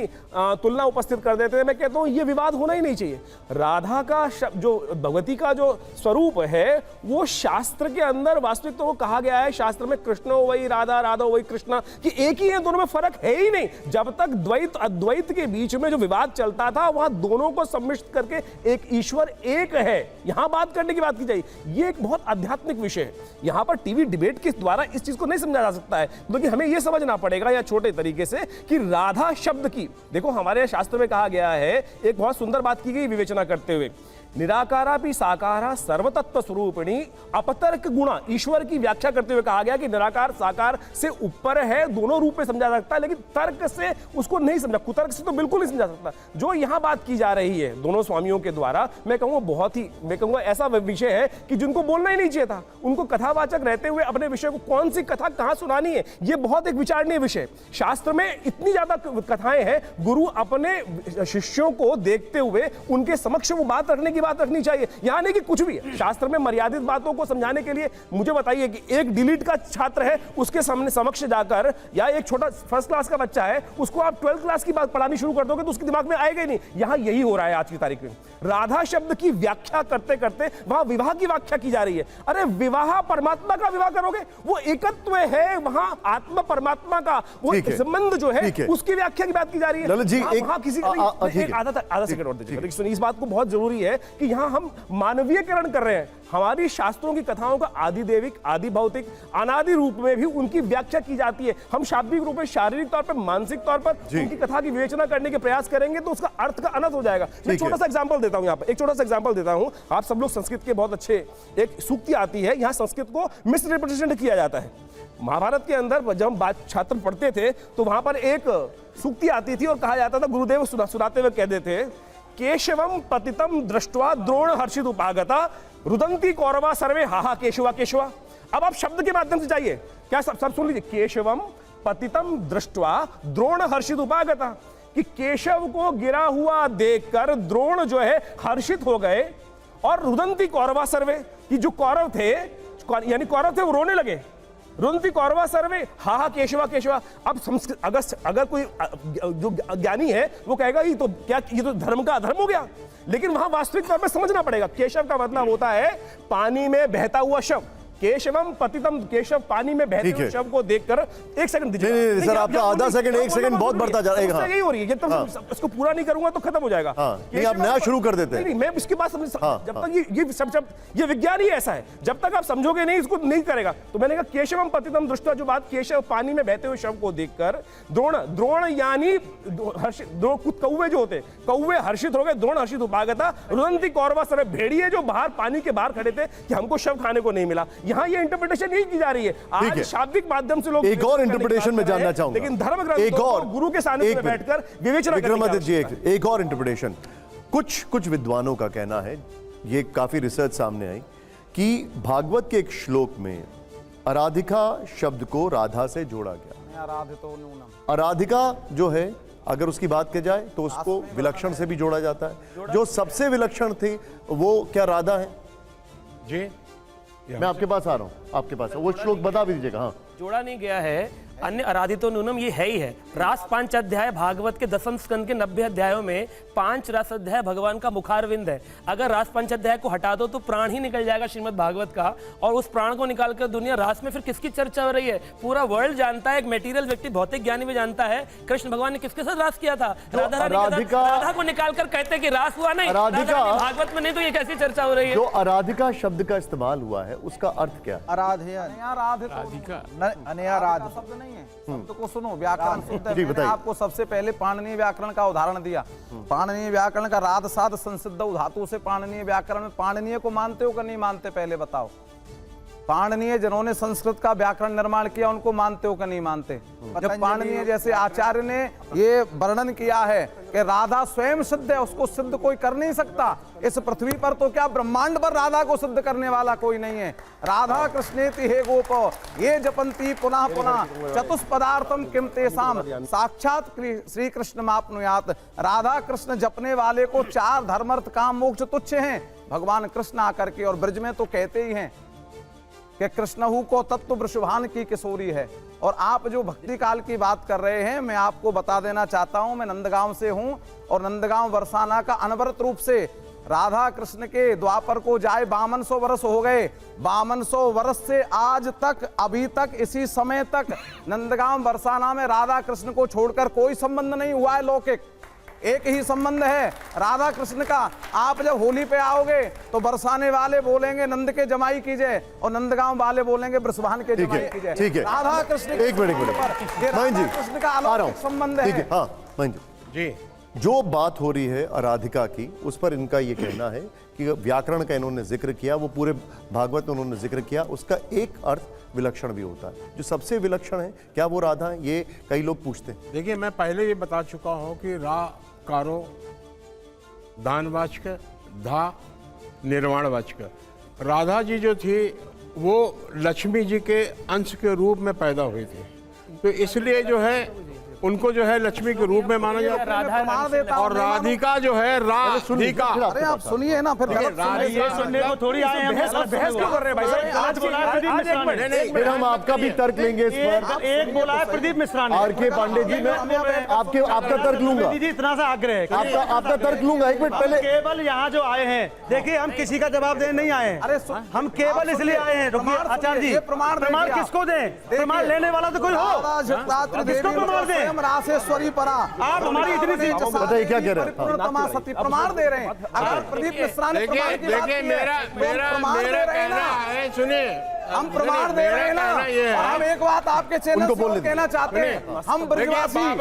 तुलना उपस्थित कर देते हैं। मैं कहता हूं ये विवाद होना ही नहीं चाहिए। राधा का जो भगवती का जो स्वरूप है वो शास्त्र के अंदर वास्तविक तो वो कहा गया है, शास्त्र में कृष्णो वही राधा, राधा वही कृष्णा, कि एक ही है, दोनों में फर्क है ही नहीं। जब तक द्वैत अद्वैत के बीच में जो विवाद चलता था, वहां दोनों को सम्मिश्रित करके एक ईश्वर एक है, यहां बात करने की बात की जाए। ये एक बहुत आध्यात्मिक विषय है। यहां पर टीवी डिबेट के द्वारा इस चीज को नहीं समझा जा सकता है, लेकिन हमें यह समझना पड़ेगा या छोटे तरीके से कि राधा शब्द की, देखो हमारे शास्त्र में कहा गया है, एक बहुत सुंदर बात की गई विवेचना करते हुए, निराकारा भी साकारा सर्वतत्व स्वरूपिणी अपतर्क गुणा। ईश्वर की व्याख्या करते हुए कहा गया कि निराकार साकार से ऊपर है, दोनों रूप में समझा जा सकता है, लेकिन तर्क से उसको नहीं समझा, कुतर्क से तो बिल्कुल नहीं समझा सकता। जो यहां बात की जा रही है दोनों स्वामियों के द्वारा, मैं कहूंगा बहुत ही, मैं कहूंगा ऐसा विषय है कि जिनको बोलना ही नहीं चाहिए था। उनको कथावाचक रहते हुए अपने विषय को कौन सी कथा कहां सुनानी है, यह बहुत एक विचारणीय विषय। शास्त्र में इतनी ज्यादा कथाएं हैं, गुरु अपने शिष्यों को देखते हुए उनके समक्ष वो बात रखने की बात रखनी चाहिए। यहां नहीं कि कुछ भी है। शास्त्र में मर्यादित बातों को समझाने के लिए मुझे बताइए कि एक डिलीट का छात्र है, उसके सामने समक्ष जाकर, या एक छोटा फर्स्ट क्लास का बच्चा है, उसको आप 12th क्लास की बात पढ़ानी शुरू कर दोगे तो उसके दिमाग में आएगा ही नहीं। यहां यही हो रहा है आज की तारीख में। राधा शब्द की व्याख्या करते करते वहां विवाह की व्याख्या की जा रही है। अरे विवाह परमात्मा का विवाह करोगे, वो एकत्व है, वहां आत्मा परमात्मा का वो संबंध जो है उसकी व्याख्या की बात की जा रही है। आधा सेकंड और दीजिए, इस बात को बहुत जरूरी है कि यहाँ हम मानवीयकरण कर रहे हैं। हमारी शास्त्रों की कथाओं का आदि देविक, आदि भौतिक, अनादि रूप में भी उनकी व्याख्या की जाती है। हम शाब्दिक रूप में, शारीरिक तौर पर, मानसिक तौर पर उनकी कथा की विवेचना करने के प्रयास करेंगे तो उसका अर्थ का अनंत हो जाएगा। मैं छोटा सा एग्जांपल देता हूं, यहाँ पर एक छोटा सा एग्जांपल देता हूं। आप सब लोग संस्कृत के बहुत अच्छे, एक सूक्ति आती है, यहाँ संस्कृत को मिसरिप्रेजेंट किया जाता है। महाभारत के अंदर जब हम छात्र पढ़ते थे तो वहां पर एक सूक्ति आती थी और कहा जाता था, गुरुदेव सुनाते हुए कहते थे, केशवम पतितम दृष्ट्वा द्रोण हर्षित उपागता रुदंती कौरवा सर्वे हाहा केशवा केशवा। अब आप शब्द के माध्यम से जाइए, क्या सब सुन लीजिए, केशवम पतितम दृष्ट्वा द्रोण हर्षित उपागता, कि केशव को गिरा हुआ देखकर द्रोण जो है हर्षित हो गए, और रुदंती कौरवा सर्वे, कि जो कौरव थे, यानी कौरव थे, वो रोने लगे। रुदंती कौरवा सर्वे हाहा केशवा केशवा। अब संस्कृत अगर कोई जो ज्ञानी है वो कहेगा ये तो क्या, ये तो धर्म का अधर्म हो गया, लेकिन वहां वास्तविक तौर पर समझना पड़ेगा। केशव का मतलब होता है पानी में बहता हुआ शव। केशवम पतितम, केशव पानी में बहते हुए शव को देखकर, एक सेकंड दीजिए। नहीं सर, आपका आधा सेकंड, एक सेकंड बहुत बढ़ता जा रहा है। यही हो रही है, जब तक इसको पूरा नहीं करूंगा तो खत्म हो जाएगा। नहीं, आप नया शुरू कर देते हैं। नहीं, मैं इसकी बात समझ, जब तक ये विज्ञान ही ऐसा है, जब तक आप समझोगे नहीं, इसको नहीं करेगा। तो मैंने कहा केशवम पतितम दृष्टा, जो बात केशव पानी में बहते हुए शव को देखकर द्रोण यानी कौवे जो होते, कौवे हर्षित हो गए, द्रोण हर्षित उपागता रुदंती कौरवा सर्वे, भेड़िए जो बाहर पानी के बाहर खड़े थे कि हमको शव खाने को नहीं मिला। यहाँ ये इंटरप्रिटेशन नहीं की जा रही है। आज शाब्दिक माध्यम से लोग एक और इंटरप्रिटेशन में जानना चाहूंगा, लेकिन धर्म ग्रंथों को गुरु के सानिध्य में बैठकर विवेचना करने की एक और इंटरप्रिटेशन। कुछ विद्वानों का कहना है, ये काफी रिसर्च सामने आई, कि भागवत के एक श्लोक में आराधिका शब्द को राधा से जोड़ा गया। आराधिका जो है, अगर उसकी बात की जाए तो उसको विलक्षण से भी जोड़ा जाता है। जो सबसे विलक्षण थी वो क्या राधा है? जी, मैं आपके पास आ रहा हूँ, आपके पास वो श्लोक बता भी दीजिएगा। हाँ, जोड़ा नहीं गया है, अन्य आराधितो नूनम ये है ही है। रास 5 अध्याय भागवत के 10वें स्कंद के 90 अध्यायों में 5 रास अध्याय भगवान का मुखारविंद है। अगर रास 5 अध्याय को हटा दो तो प्राण ही निकल जाएगा श्रीमद् भागवत का, और उस प्राण को निकालकर दुनिया रास में फिर किसकी चर्चा हो रही है? पूरा वर्ल्ड जानता है, एक मेटीरियल व्यक्ति, भौतिक ज्ञानी भी जानता है, कृष्ण भगवान ने किसके साथ रास किया था? राधा को निकालकर कहते कि रास हुआ नहीं, भागवत में नहीं, तो ये कैसी चर्चा हो रही है? जो आराधिका शब्द का इस्तेमाल हुआ है उसका अर्थ क्या है? शब्द को सुनो, व्याकरण सुनते हैं। मैंने आपको सबसे पहले पाणिनीय व्याकरण का उदाहरण दिया। पाणिनीय व्याकरण का राध साध संसिद्ध धातु से पाणिनीय व्याकरण में, पाणिनीय को मानते हो कि नहीं मानते? पहले बताओ। पाणिनीय जिन्होंने संस्कृत का व्याकरण निर्माण किया उनको मानते हो कि नहीं मानते? जब पाणिनीय जैसे आचार्य ने ये वर्णन किया है कि राधा स्वयं सिद्ध है, उसको सिद्ध कोई कर नहीं सकता। इस पृथ्वी पर तो क्या ब्रह्मांड पर राधा को सिद्ध करने वाला कोई नहीं है। राधा कृष्णेति हे गोप ये जपंती पुनः पुनः चतुष्पदार्थम किम तेसाम साक्षात श्री कृष्ण माप्नुयात। राधा कृष्ण जपने वाले को 4 धर्मार्थ काम मोक्ष तुच्छ हैं। भगवान कृष्ण आकर के और ब्रज में तो कहते ही हैं कि कृष्णहु को तत्व वृषभान की किशोरी है। और आप जो भक्ति काल की बात कर रहे हैं, मैं आपको बता देना चाहता हूं, मैं नंदगांव से हूं और नंदगांव बरसाना का अनवरत रूप से राधा कृष्ण के द्वापर को जाए 5200 वर्ष हो गए। 5200 वर्ष से आज तक, अभी तक, इसी समय तक नंदगांव बरसाना में राधा कृष्ण को छोड़कर कोई संबंध नहीं हुआ है लौकिक। एक ही संबंध है राधा कृष्ण का। आप जब होली पे आओगे तो बरसाने वाले बोलेंगे नंद के जमाई कीजिए और नंदगांव वाले बोलेंगे वृषभान के जमाई कीजिए। ठीक है, राधा कृष्ण एक मिनट कृष्ण का अलौकिक संबंध है। हाँ महेंद्र जी, जो बात हो रही है आराधिका की, उस पर इनका ये कहना है कि व्याकरण का इन्होंने जिक्र किया, वो पूरे भागवत में उन्होंने जिक्र किया, उसका एक अर्थ विलक्षण भी होता है। जो सबसे विलक्षण है, क्या वो राधा है? ये कई लोग पूछते हैं। देखिए, मैं पहले ये बता चुका हूं कि रा कारो दानवाचक धा निर्वाणवाचक। राधा जी जो थी वो लक्ष्मी जी के अंश के रूप में पैदा हुई थी, तो इसलिए जो है उनको जो है लक्ष्मी के रूप में माना जाता है। और राधिका जो है राधिका। अरे आप सुनिए ना, फिर ये सुनने को थोड़ी आए हैं। बहस क्यों कर रहे हैं भाई साहब? फिर हम आपका भी तर्क लेंगे इस पर। एक बोला है प्रदीप मिश्रा ने। आर.के. पांडे जी, मैं आपका तर्क लूंगा। जी इतना सा आग्रह है, आपका तर्क लूंगा। एक मिनट पहले, केवल यहाँ जो आए हैं, देखिए हम किसी का जवाब देने नहीं आए हैं। अरे हम केवल इसलिए आए हैं। आचार्य जी, प्रमाण किसको दें? प्रमाण लेने वाला तो कोई हो, किसको प्रमाण दें? स्वयं रासेश्वरी परा। आप हमारी इतनी सी बताइए क्या कह रहे हैं? परिपूर्णतमा सती प्रमाण दे रहे हैं। अगर प्रदीप मिश्रा ने प्रमाण की बात देखिए की है, मेरा तो हम मेरा प्रमाण दे मेरा रहे हैं कहना ना। है, सुनिए हम प्रमाण दे रहे हैं ना। मेरा कहना ये है। और हम एक बात आपके चैनल उनको से बोलने और दीजिए। कहना चाहते हैं, हम ब्रजवासी, हम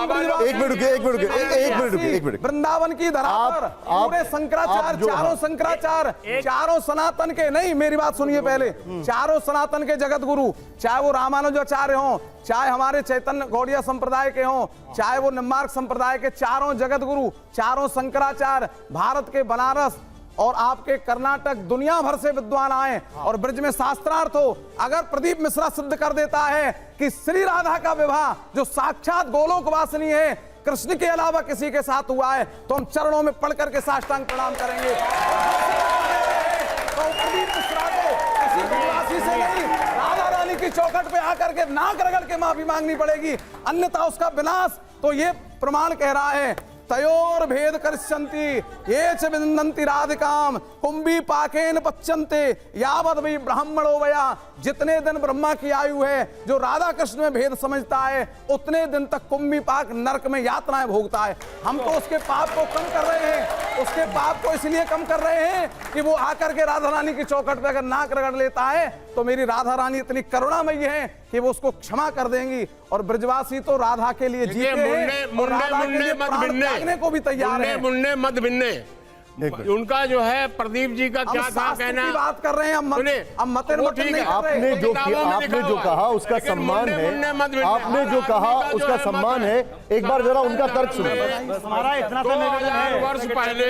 ब्रजवासी, एक मिनट रुकिए, एक मिनट रुकिए, एक मिनट रुकिए, एक मिनट। वृंदावन की धरा पर आप पूरे शंकराचार्य, जो- चारों शंकराचार्य, चारों सनातन के, नहीं मेरी बात सुनिए पहले, चारों सनातन के जगत गुरु, चाहे वो रामानुजाचार्य हों, चाहे हमारे चैतन्य गौड़िया संप्रदाय के हों, चाहे वो निम्बार्क संप्रदाय के, चारों जगत गुरु, चारों शंकराचार्य, भारत के बनारस और आपके कर्नाटक, दुनिया भर से विद्वान आए और ब्रज में शास्त्रार्थ हो। अगर प्रदीप मिश्रा सिद्ध कर देता है कि श्री राधा का विवाह जो साक्षात गोलोक वासिनी है, कृष्ण के अलावा किसी के साथ हुआ है, तो हम चरणों में पढ़ करके साष्टांग प्रणाम करेंगे। तो प्रदीप मिश्रा को किसी विश्वासी से नहीं, राधा रानी की चौखट पे आकर के नाक रगड़ के माफी मांगनी पड़ेगी, अन्यथा उसका विनाश। तो ये प्रमाण कह रहा है, तयोर भेद करिष्यन्ति ये च विन्दन्ति राधिकाम कुंभी पाकेन पच्यन्ते यावद वै ब्राह्मणो वया। जितने दिन ब्रह्मा की आयु है, जो राधा कृष्ण में भेद समझता है, उतने दिन तक कुंभी पाक नरक में यातनाएं भोगता है। हम तो उसके पाप को कम कर रहे हैं, उसके पाप को इसलिए कम कर रहे हैं कि वो आकर के राधा रानी की चौखट पे अगर नाक रगड़ लेता है, तो मेरी राधा रानी इतनी करुणामयी है कि वो उसको क्षमा कर देंगी। और ब्रजवासी तो राधा के लिए जीते हैं और राधा के लिए प्राण त्यागने को भी तैयार है। मुन्ने मत भिन्ने। उनका जो है प्रदीप जी का क्या था शास्त्र कहना, की बात कर रहे हैं हम, सुनिए, मतिर वो मतिर ठीक नहीं है। कर रहे। आपने जो किताबों में आपने लिखा जो हुआ कहा है। उसका लेकिन सम्मान मुन्ने है, मत भिन्ने। आपने जो कहा आदमी का जो उसका है सम्मान मत है। एक बार जरा उनका तर्क सुनिए। हमारा इतना सा निवेदन 2000 है। वर्ष पहले,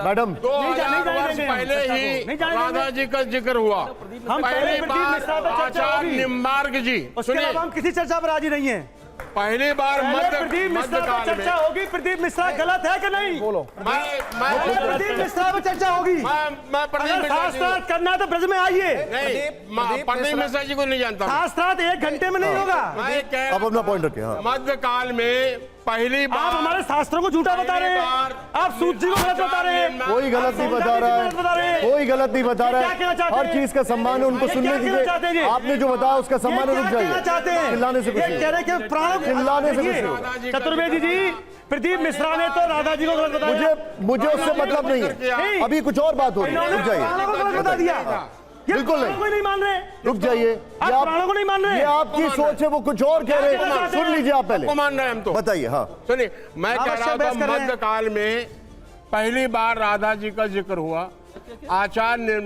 मैडम 2000 वर्ष पहले ही नहीं जाने राधा जी का जिक्र हुआ। हम पहली पहले प्रदीप बार मिश्रा पे चर्चा आचार्य होगी। निम्बार्क जी, उसके सुनिए, अलावा हम किसी चर्चा पर राजी नहीं है। पहली बार पहले प्रदीप मिश्रा पर मध्यकाल में चर्चा होगी, प्रदीप मिश्रा गलत है कि नहीं? बोलो। पहले प्रदीप मिश्रा पर चर्चा होगी। मैं प्रदीप अगर मिश्रा जी शास्त्रार्थ करना है तो ब्रज में आइए। नहीं, प्रदीप मिश्रा जी को नहीं जानता मैं। शास्त्रार्थ 1 घंटे में नहीं होगा। मैं कह आप अपना पॉइंट रखिए। हाँ, मध्यकाल में पहली बार आप हमारे शास्त्रों को झूठा बता रहे हैं, आप सूत जी को गलत बता रहे हैं। कोई गलत नहीं बता रहा है, कोई गलत नहीं बता रहा क्या कहना है। चाहते हर हैं? चीज का सम्मान है, उनको ये सुनने क्या कहना चाहते हैं दीजिए। ये? आपने जो बताया उसका सम्मान है, ये रुक क्या कहना चाहते जाइए। हैं? चिल्लाने से कुछ ये नहीं कह रहे हैं कि प्राणों चिल्लाने से कुछ देखिए, नहीं। चतुर्वेदी जी, प्रदीप मिश्रा ने तो राधा जी को गलत बताया। मुझे उससे मतलब नहीं है। अभी कुछ और बात हो रही है, रुक जाइए। प्राणों को गलत बता दिया। ये बिल्कुल प्राणों को नहीं, नहीं मान रहे। रुक जाइए। आप प्राणों को नहीं मान रहे। ये आपकी सोच है, वो कुछ और कह रहे हैं। सुन लीजिए आप पहले, को मान रहे हैं हम तो। बताइए। हाँ, सुनिए, मैं कह रहा था बहस कर रहे हैं। मध्यकाल में पहली बार राधा जी का जिक्र हुआ। आचार्य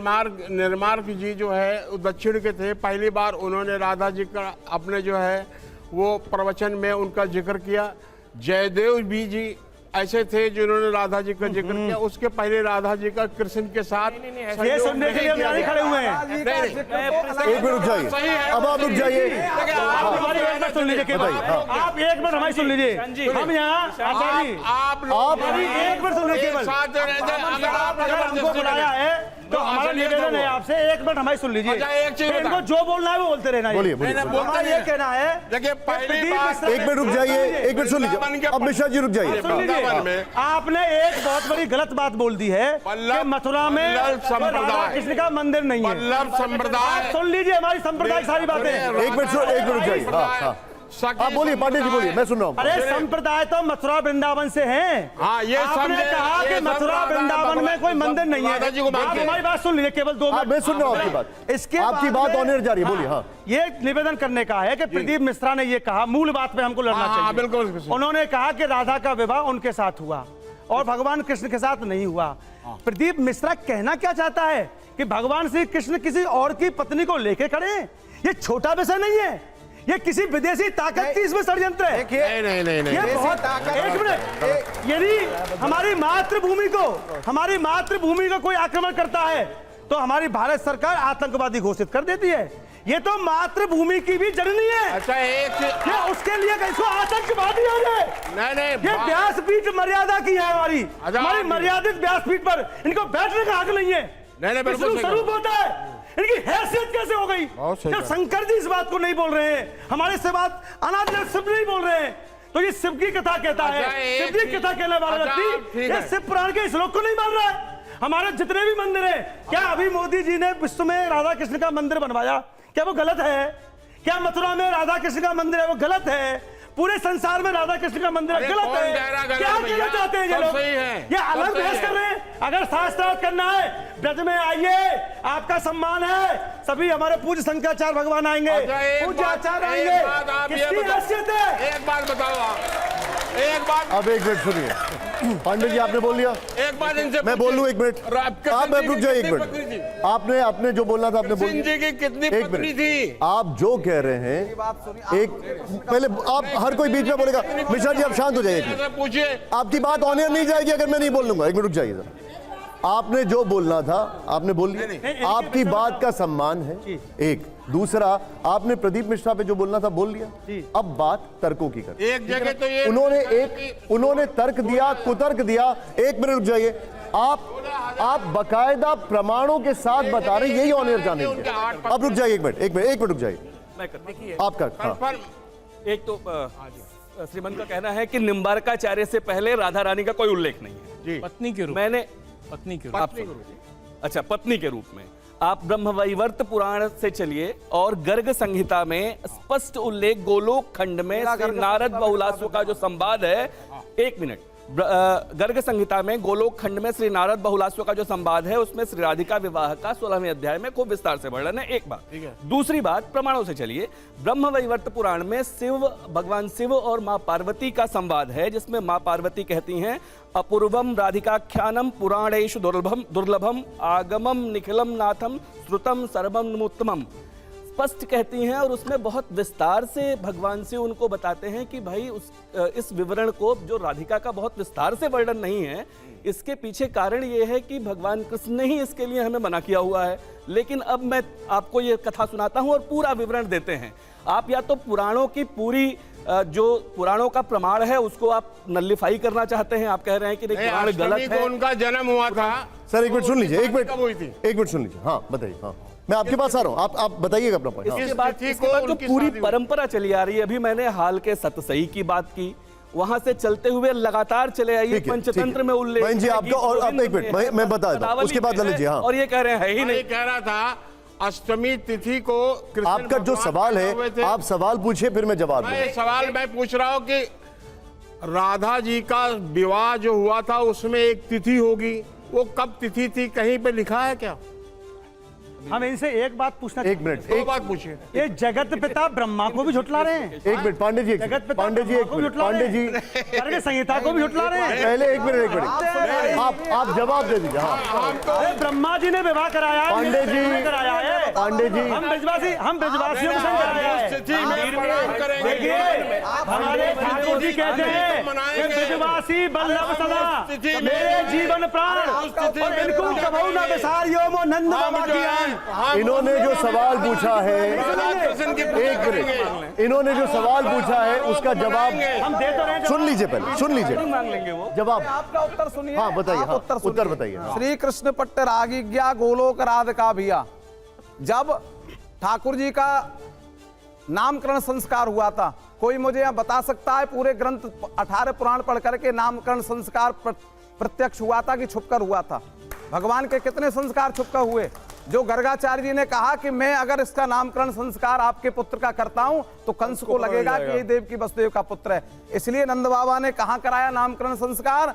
निर्मार्क जी जो है वो दक्षिण के थे। पहली बार उन्होंने राधा जी का अपने जो है वो प्रवचन में उनका जिक्र किया। जयदेव भी जी ऐसे थे जिन्होंने राधा जी का जिक्र किया। उसके पहले राधा जी का कृष्ण के साथ ये सुनने के लिए हम यहाँ नहीं खड़े हुए हैं। एक मिनट रुक जाइए। सही है। अब आप रुक जाइए। आप हमारी एक बात सुन लीजिए केवल। आप 1 मिनट हमारी सुन लीजिए। हम यहाँ आचार्य जी, आप हमारी 1 मिनट सुन लीजिए केवल। साथ रहते हैं। अगर आप अगर हमको बुलाया है तो हमारा निवेदन है आपसे, 1 मिनट हमारी सुन लीजिए। अच्छा, एक चीज फिर इनको जो बोलना है वो बोलते रहना। बोलिए, बोलिए। हमारा ये कहना है, देखिए, पहली बार एक मिनट रुक जाइए, एक मिनट सुन लीजिए। अब मिश्रा जी रुक जाइए। सुन लीजिए। आपने एक बहुत बड़ी गलत बात बोल दी है कि मथुरा में राधा कृष्ण का मंदिर नहीं है। वल्लभ संप्रदाय, सुन लीजिए हमारी संप्रदाय की सारी बातें। एक मिनट रुक जाइए। हाँ, आप बोलिए, पांडे जी बोलिए, मैं सुन रहा हूँ। अरे संप्रदाय तो मथुरा वृंदावन से हैं। हाँ, ये आपने समझे, कहा ये कि सब मथुरा राधा वृंदावन में कोई मंदिर नहीं है। राधा जी को मानते आप हैं। हमारी बात सुन लीजिए केवल 2 हाँ, मिनट। मैं सुन रहा हूँ आपकी बात। इसके आपकी बाद बात में- ऑनर जा रही है, बोलिए। हाँ, ये निवेदन करने का है कि प्रदीप मिश्रा ने ये कहा, मूल बात पे हमको लड़ना हाँ, चाहिए। बिल्कुल। उन्होंने कहा कि राधा का विवाह उनके साथ हुआ और भगवान कृष्ण के साथ नहीं हुआ। प्रदीप मिश्रा कहना क्या चाहता है कि भगवान श्री कृष्ण किसी और की पत्नी को लेके खड़े हैं? ये छोटा विषय नहीं है, ये किसी विदेशी ताकत की इसमें षड्यंत्र है। नहीं। ये बहुत, 1 मिनट, यदि हमारी मातृभूमि को कोई आक्रमण करता है तो हमारी भारत सरकार आतंकवादी घोषित कर देती है। ये तो मातृभूमि की भी जननी है। अच्छा, एक ये उसके लिए कैसे आतंकवादी हो गए? नहीं ये व्यासपीठ मर्यादा की है हमारी। अच्छा, हमारी मर्यादित व्यासपीठ पर इनको बैठने का हक नहीं है। नहीं, बिल्कुल विष्णु सही स्वरूप होता है, इनकी हैसियत कैसे हो गई? बहुत सही जब बात। शंकर जी इस बात को नहीं बोल रहे हैं, हमारे से बात अनाथ शिव नहीं बोल रहे हैं, तो ये शिव की कथा कहता अच्छा, है। एक शिव की चीज- कथा कहने वाला अच्छा, व्यक्ति ठीक ये है। शिव पुराण के श्लोक को नहीं मान रहा है। हमारे जितने भी मंदिर हैं, क्या अभी मोदी जी ने विश्व में राधा कृष्ण का मंदिर बनवाया? क्या वो गलत है? क्या मथुरा में राधा कृष्ण का मंदिर है वो गलत है? पूरे संसार में राधा कृष्ण का मंदिर है, अरे गलत कौन है। कह रहा गलत क्या है कहना भैया? चाहते हैं ये सब लोग? सही है, ये सब अलग सही बहस है। कर रहे हैं। अगर शास्त्रार्थ करना है ब्रज में आइए, आपका सम्मान है। सभी हमारे पूज्य शंकराचार्य भगवान आएंगे, अच्छा, पूज्य आचार्य एक आएंगे। बात आप ये किसकी बताओ। हैसियत है? एक बात बताओ आप, एक बात, अब एक मिनट सुनिए, पांडे जी आपने बोल लिया, एक बात इनसे मैं बोल लूं एक मिनट, आप रुक जाइए एक पत्नी थी? मिनट, आपने जो बोलना था आपने बोल कृष्ण जी दिया। की कितनी एक पत्नी मिनट, थी? आप जो कह रहे हैं एक पहले, आप हर कोई बीच में बोलेगा। मिश्रा जी आप शांत हो जाइए, एक मिनट। ऐसा पूछिए। आपकी बात ऑनियर नहीं जाएगी अगर मैं नहीं बोल लूंगा। एक मिनट रुक जाइए जरा, आपने जो बोलना था आपने बोल लिया, आपकी बात का सम्मान है। एक दूसरा, आपने प्रदीप मिश्रा पे जो बोलना था बोल लिया। अब बात तर्कों की कर, एक जगह तो ये उन्होंने तर्क दिया, कुतर्क दिया। एक मिनट रुक जाइए, आप बकायदा प्रमाणों के साथ बता रहे हैं, यही ऑनियर जाने की। अब रुक जाइए एक मिनट रुक जाइए, आपका हाँ। एक तो श्रीमंत का कहना है कि निम्बारकाचार्य से पहले राधा रानी का कोई उल्लेख नहीं है। पत्नी के रूप मैंने पत्नी के रूप आप अच्छा, पत्नी के रूप में आप ब्रह्मवैवर्त पुराण से चलिए और गर्ग संहिता में स्पष्ट उल्लेख गोलोक खंड में श्री नारद बहुलास्व का जो संवाद है, एक मिनट, गर्ग संहिता में गोलोक खंड में श्री नारद बहुलास्व का जो संवाद है उसमें श्री राधिका विवाह का 16वें अध्याय में खूब विस्तार से वर्णन है। एक बात। दूसरी बात, प्रमाणों से चलिए, ब्रह्मवैवर्त पुराण में भगवान शिव और मां पार्वती का संवाद है जिसमें मां पार्वती कहती हैं अपूर्वम राधिकाख्यानम पुराणेषु दुर्लभम आगमम निखिलम नाथम श्रुतम सर्वम उत्तमम, स्पष्ट कहती हैं और उसमें बहुत विस्तार से भगवान से उनको बताते हैं कि भाई इस विवरण को, जो राधिका का बहुत विस्तार से वर्णन नहीं है, इसके पीछे कारण ये है कि भगवान कृष्ण ने ही इसके लिए हमें मना किया हुआ है। लेकिन अब मैं आपको ये कथा सुनाता हूं और पूरा विवरण देते हैं। आप या तो पुराणों की पूरी जो पुराणों का प्रमाण है उसको आप नल्लीफाई करना चाहते हैं, आप कह रहे हैं कि नहीं पुराण गलत है। उनका जन्म हुआ था सर एक मिनट सुन लीजिए, एक कब हुई थी? मिनट सुन लीजिए, हाँ बताइए। हाँ मैं आपके पास आ रहा हूँ, आप बताइएगा अपना पॉइंट। इसके बाद जो पूरी परंपरा चली आ रही है, अभी मैंने हाल के सतसई की बात की, वहां से चलते हुए लगातार चले आइए पंचतंत्र में उल्लेख बहन जी आपका, और अब एक मिनट मैं बता देता हूं, उसके बाद ललित जी। हाँ और ये कह रहे हैं ही नहीं, कह रहा था अष्टमी तिथि को आपका जो सवाल है आप सवाल पूछिए फिर मैं जवाब दूंगा। सवाल मैं पूछ रहा हूं कि राधा जी का विवाह जो हुआ था उसमें एक तिथि होगी, वो कब तिथि थी, कहीं पे लिखा है क्या? हम इनसे एक बात पूछना, एक मिनट, दो बात पूछिए। ये जगत पिता ब्रह्मा को भी झुटला रहे हैं। एक मिनट पांडे जी, जगत पिता पांडे जी, एक को भी मिनट झुटला पांडे रहे जी, हैं। गर्ग संहिता को भी झुटला रहे हैं। पहले एक मिनट आप जवाब दे दीजिए। हाँ अरे ब्रह्मा जी ने विवाह कराया है, पांडे जी, हमने कराया है। पांडे जी, हम ब्रजवासियों को संग कराया है। तिथि में प्रणाम करेंगे। देखिए हमारे ठाकुर जी कहते हैं कि ब्रजवासी बल्लभ सदा मेरे जीवन प्राण, और इनको कबहू ना बिसारियो मो नंद बाबा की आन। इन्होंने जो सवाल पूछा है, एक मिनट, इन्होंने जो सवाल पूछा है उसका जवाब हम दे तो रहे हैं। सुन लीजिए, पहले सुन लीजिए मांग लेंगे वो जवाब। आपका उत्तर सुनिए। हाँ बताइए, आप हाँ उत्तर बताइए। श्री कृष्ण पट्ट रागी गया गोलोक राधिका भिया, जब ठाकुर जी का नामकरण संस्कार हुआ था, कोई मुझे यह बता सकता है पूरे ग्रंथ 18 पुराण पढ़ करके नामकरण संस्कार प्रत्यक्ष हुआ था कि छुपकर हुआ था? भगवान के कितने संस्कार छुपकर हुए? जो गर्गाचार्य जी ने कहा कि मैं अगर इसका नामकरण संस्कार आपके पुत्र का करता हूं तो कंस को लगेगा कि ये देवकी वसुदेव का पुत्र है। इसलिए नंद बाबा ने कहां कराया नामकरण संस्कार?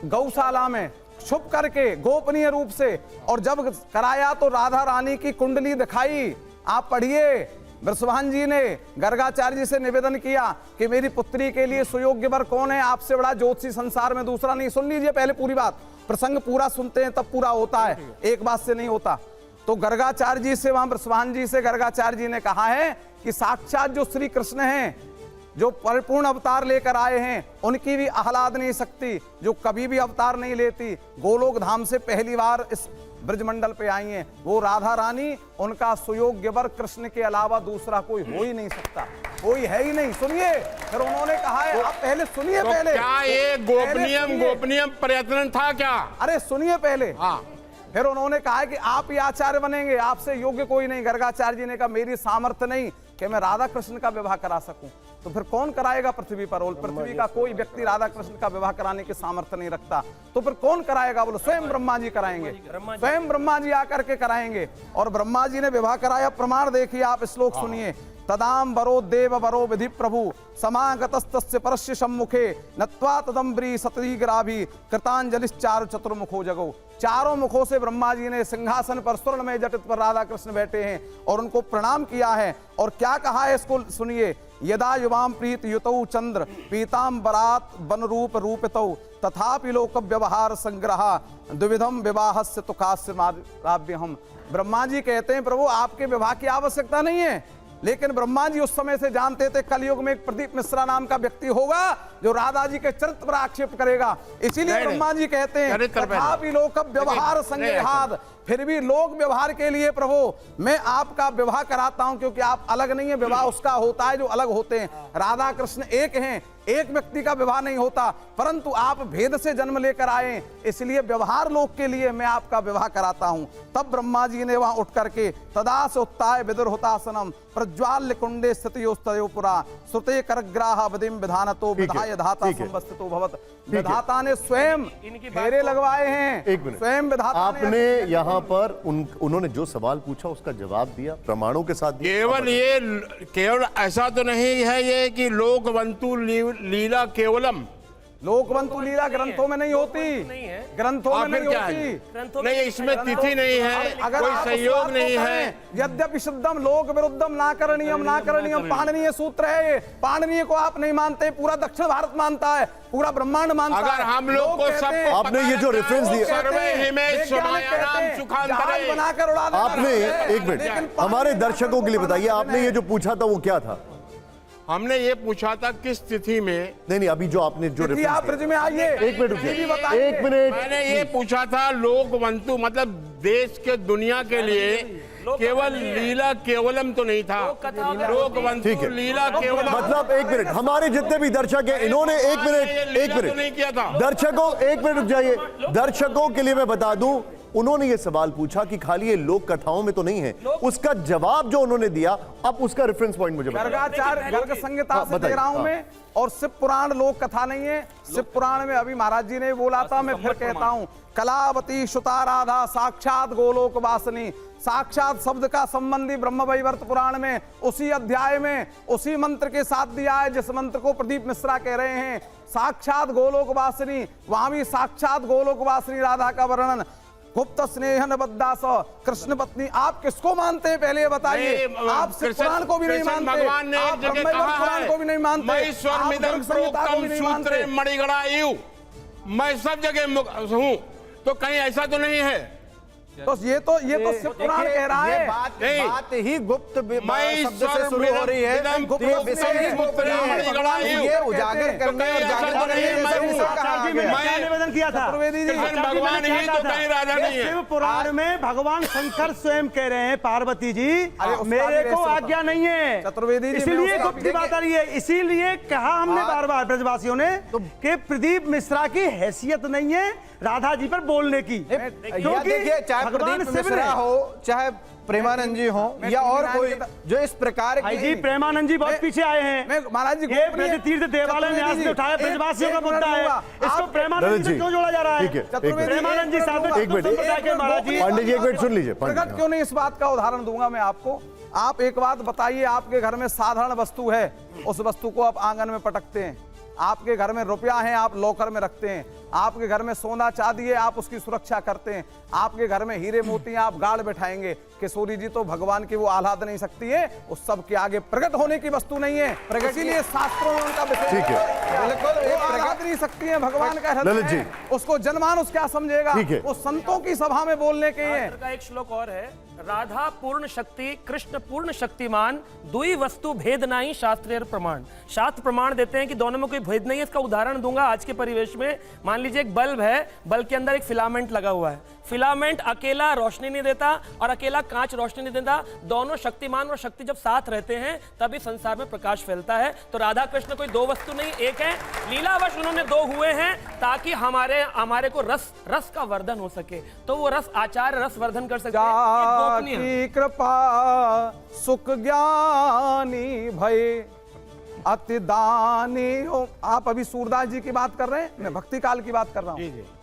गौशाला में छुप करके गोपनीय रूप से। और जब कराया तो राधा रानी की कुंडली दिखाई। आप पढ़िए, वृषभान जी ने गर्गाचार्य जी से निवेदन किया कि मेरी पुत्री के लिए सुयोग्य वर कौन है, आपसे बड़ा ज्योतिषी संसार में दूसरा नहीं। सुन लीजिए पहले पूरी बात, प्रसंग पूरा सुनते हैं तब पूरा होता है, एक बात से नहीं होता। तो गर्गाचार्य जी से, वहां वृषभान जी से गर्गाचार्य जी ने कहा है कि साक्षात जो श्री कृष्ण हैं, जो परिपूर्ण अवतार लेकर आए हैं, उनकी भी आह्लादनीय शक्ति जो कभी भी अवतार नहीं लेती, गोलोक धाम से पहली बार इस ब्रजमंडल पे आई हैं, वो राधा रानी, उनका सुयोग्य वर कृष्ण के अलावा दूसरा कोई हो ही नहीं सकता, कोई है ही नहीं। सुनिए, फिर उन्होंने कहा है, आप पहले सुनिए। तो पहले क्या ये गोपनीय प्रयत्न था क्या? अरे सुनिए पहले। हाँ। फिर उन्होंने कहा कि आप ही आचार्य बनेंगे, आपसे योग्य कोई नहीं। गर्गाचार्य जी ने कहा मेरी सामर्थ्य नहीं कि मैं राधा कृष्ण का विवाह करा सकूं। तो फिर कौन कराएगा पृथ्वी पर? और पृथ्वी का कोई व्यक्ति राधा कृष्ण का विवाह कराने की सामर्थ्य नहीं रखता, तो फिर कौन कराएगा? बोलो स्वयं ब्रह्मा जी कराएंगे, स्वयं ब्रह्मा जी आकर के कराएंगे। और ब्रह्मा जी ने विवाह कराया, प्रमाण देखिए आप, श्लोक सुनिए। तदाम वरो देव वरो विधि प्रभु समागतस्तस्य परस्य सम्मुखे नत्वा तदम्बरी सतरीग्राभी कृतांजलिश्चारु चतुर्मुखो जगो। चारों मुखों से ब्रह्मा जी ने सिंहासन पर स्वर्णमय जटित पर राधा कृष्ण बैठे हैं और उनको प्रणाम किया है। और क्या कहा है इसको सुनिए। यदा युवाम प्रीत युतौ चंद्र पीतांबरात वन रूप रूपितौ तथापि लोक व्यवहार संग्रह द्विविधम विवाहस्य तुकास्य माराव्यहम। ब्रह्मा जी कहते हैं प्रभु आपके विवाह की आवश्यकता नहीं है, लेकिन ब्रह्मा जी उस समय से जानते थे कलयुग में एक प्रदीप मिश्रा नाम का व्यक्ति होगा जो राधा जी के चरित्र पर आक्षेप करेगा। इसीलिए ब्रह्मा जी कहते हैं तथापि लोक व्यवहार संग्रहाद, फिर भी लोक व्यवहार के लिए प्रभु मैं आपका विवाह कराता हूं, क्योंकि आप अलग नहीं है। विवाह उसका होता है जो अलग होते हैं। राधा कृष्ण एक हैं, एक व्यक्ति का विवाह नहीं होता, परंतु आप भेद से जन्म लेकर आए, इसलिए व्यवहार लोक के लिए मैं आपका विवाह कराता हूं। तब ब्रह्मा जी ने वहां उठ करके तदा से उत्ताय विदुर होतासनम प्रज्वाल्य कुंडे स्थितियोस्तयो पुरा श्रुते करग्राह विधिम विधानतो विधाय धाता संवस्थितो भवत। विधाता ने स्वयं फेरे लगवाए हैं, एक मिनट, स्वयं विधाता आपने यहाँ पर उन्होंने जो सवाल पूछा उसका जवाब दिया, प्रमाणों के साथ दिया। केवल ऐसा तो नहीं है ये कि लोकवंतु लीला केवलम, लोकवंतु लीला ग्रंथों में नहीं होती, ग्रंथों में नहीं होती, नहीं इसमें तिथि नहीं है, कोई संयोग नहीं है। यद्यपि शुद्धम लोक विरुद्धम ना करणीयम पाणनीय सूत्र है। ये पाणनीय को आप नहीं मानते, पूरा दक्षिण भारत मानता है, पूरा ब्रह्मांड मानता है। अगर हम लोग को सब आपने ये जो रेफरेंस दिया बनाकर उड़ा देना। आपने एक मिनट हमारे दर्शकों के लिए बताइए, आपने ये जो पूछा था वो क्या था? हमने ये पूछा था किस तिथि में, नहीं अभी जो आपने जो आप ब्रिज में आइए, एक मिनट रुकिए, एक मिनट। मैंने ये पूछा था लोकवंतु मतलब देश के दुनिया के लिए केवल लीला केवलम तो नहीं था, लोकवंतु लीला केवलम मतलब एक मिनट, हमारे जितने भी दर्शक हैं इन्होंने एक मिनट नहीं किया था। दर्शकों एक मिनट रुक जाइए, दर्शकों के लिए मैं बता दूं उन्होंने ये सवाल पूछा कि खाली ये लोक कथाओं में तो नहीं है, उसका जवाब जो उन्होंने दिया अब उसका रेफरेंस पॉइंट मुझे गर्गाचार गर्ग संहिता से दे रहा हूं मैं, और शिव पुराण लोक कथा नहीं है। शिव पुराण में अभी महाराज जी ने बोला था, मैं फिर कहता हूं, कलावती सुता राधा साक्षात गोलोक वासनी। साक्षात शब्द का संबंधी ब्रह्म वैवर्त पुराण में उसी अध्याय में उसी मंत्र के साथ दिया है जिस मंत्र को प्रदीप मिश्रा कह रहे हैं, साक्षात गोलोक वासनी। वहां भी साक्षात गोलोक वासनी राधा का वर्णन। गुप्त स्नेहन बद्दास कृष्ण पत्नी। आप किसको मानते हैं पहले बताइए? आप शिव पुराण को भी नहीं मानते, भगवान ने आप एक जगह कहा पुराण को भी नहीं मानते, महेश्वरमिदं प्रोक्तम सूत्रे मणिगणायु। मैं सब जगह हूँ, तो कहीं ऐसा तो नहीं है। तो ये तो शिव पुराण कह रहा है। बात ही गुप्त शब्द से शुरू हो रही है, ये उजागर करने और निवेदन किया था भगवान ही तो कहीं राधा नहीं है। शिव पुराण में भगवान शंकर स्वयं कह रहे हैं पार्वती जी मेरे को आज्ञा नहीं है, चतुर्वेदी, इसलिए गुप्त बात आ रही है। इसीलिए कहा हमने बार बार ब्रजवासियों ने कि प्रदीप मिश्रा की हैसियत नहीं है राधा जी पर बोलने की, देखिए चाहे प्रदीप मिश्रा हो चाहे प्रेमानंद जी हो या और कोई जो इस प्रकार जी, प्रेमानंद जी बहुत पीछे आए हैं महाराज जी। ये ब्रज तीर्थ देवालय न्यास ने उठाया ब्रजवासियों का मुद्दा है, इसको प्रेमानंद जी क्यों जोड़ा जा रहा है? प्रेमानंद जी साथ में महाराज जी, पांडे जी एक मिनट सुन लीजिए। प्रकट क्यों नहीं, इस बात का उदाहरण दूंगा मैं आपको। आप एक बात बताइए, आपके घर में साधारण वस्तु है, उस वस्तु को आप आंगन में पटकते हैं। आपके घर में रुपया है, आप लॉकर में रखते हैं। आपके घर में सोना चांदी है, आप उसकी सुरक्षा करते हैं। आपके घर में हीरे मोती आप गाड़ बैठाएंगे। किशोरी जी तो भगवान की वो आह्लाद नहीं सकती है, उस सब के आगे प्रकट होने की वस्तु नहीं है। इसीलिए शास्त्रों में उनका विषय ठीक है, बिल्कुल आह्लाद नहीं सकती है भगवान का हृदय, उसको जनमानुष क्या समझेगा? वो संतों की सभा में बोलने के लिए। का एक श्लोक और है, राधा पूर्ण शक्ति कृष्ण पूर्ण शक्तिमान दुई वस्तु भेद नहीं शास्त्रीय प्रमाण। शास्त्र प्रमाण देते हैं कि दोनों में कोई भेद नहीं है। इसका उदाहरण दूंगा आज के परिवेश में। मान लीजिए एक बल्ब है, बल्ब के अंदर एक फिलामेंट लगा हुआ है। फिलामेंट अकेला रोशनी नहीं देता और अकेला कांच रोशनी नहीं देता। दोनों शक्तिमान और शक्ति जब साथ रहते हैं तभी संसार में प्रकाश फैलता है। तो राधा कृष्ण कोई दो वस्तु नहीं, एक है। लीलावश उन्होंने दो हुए हैं ताकि हमारे को रस का वर्धन हो सके। तो वो रस आचार्य रस वर्धन कर सके। की कृपा सुख ज्ञानी भय अति दानी हो। आप अभी सूरदास जी की बात कर रहे हैं, मैं भक्ति काल की बात कर रहा हूं।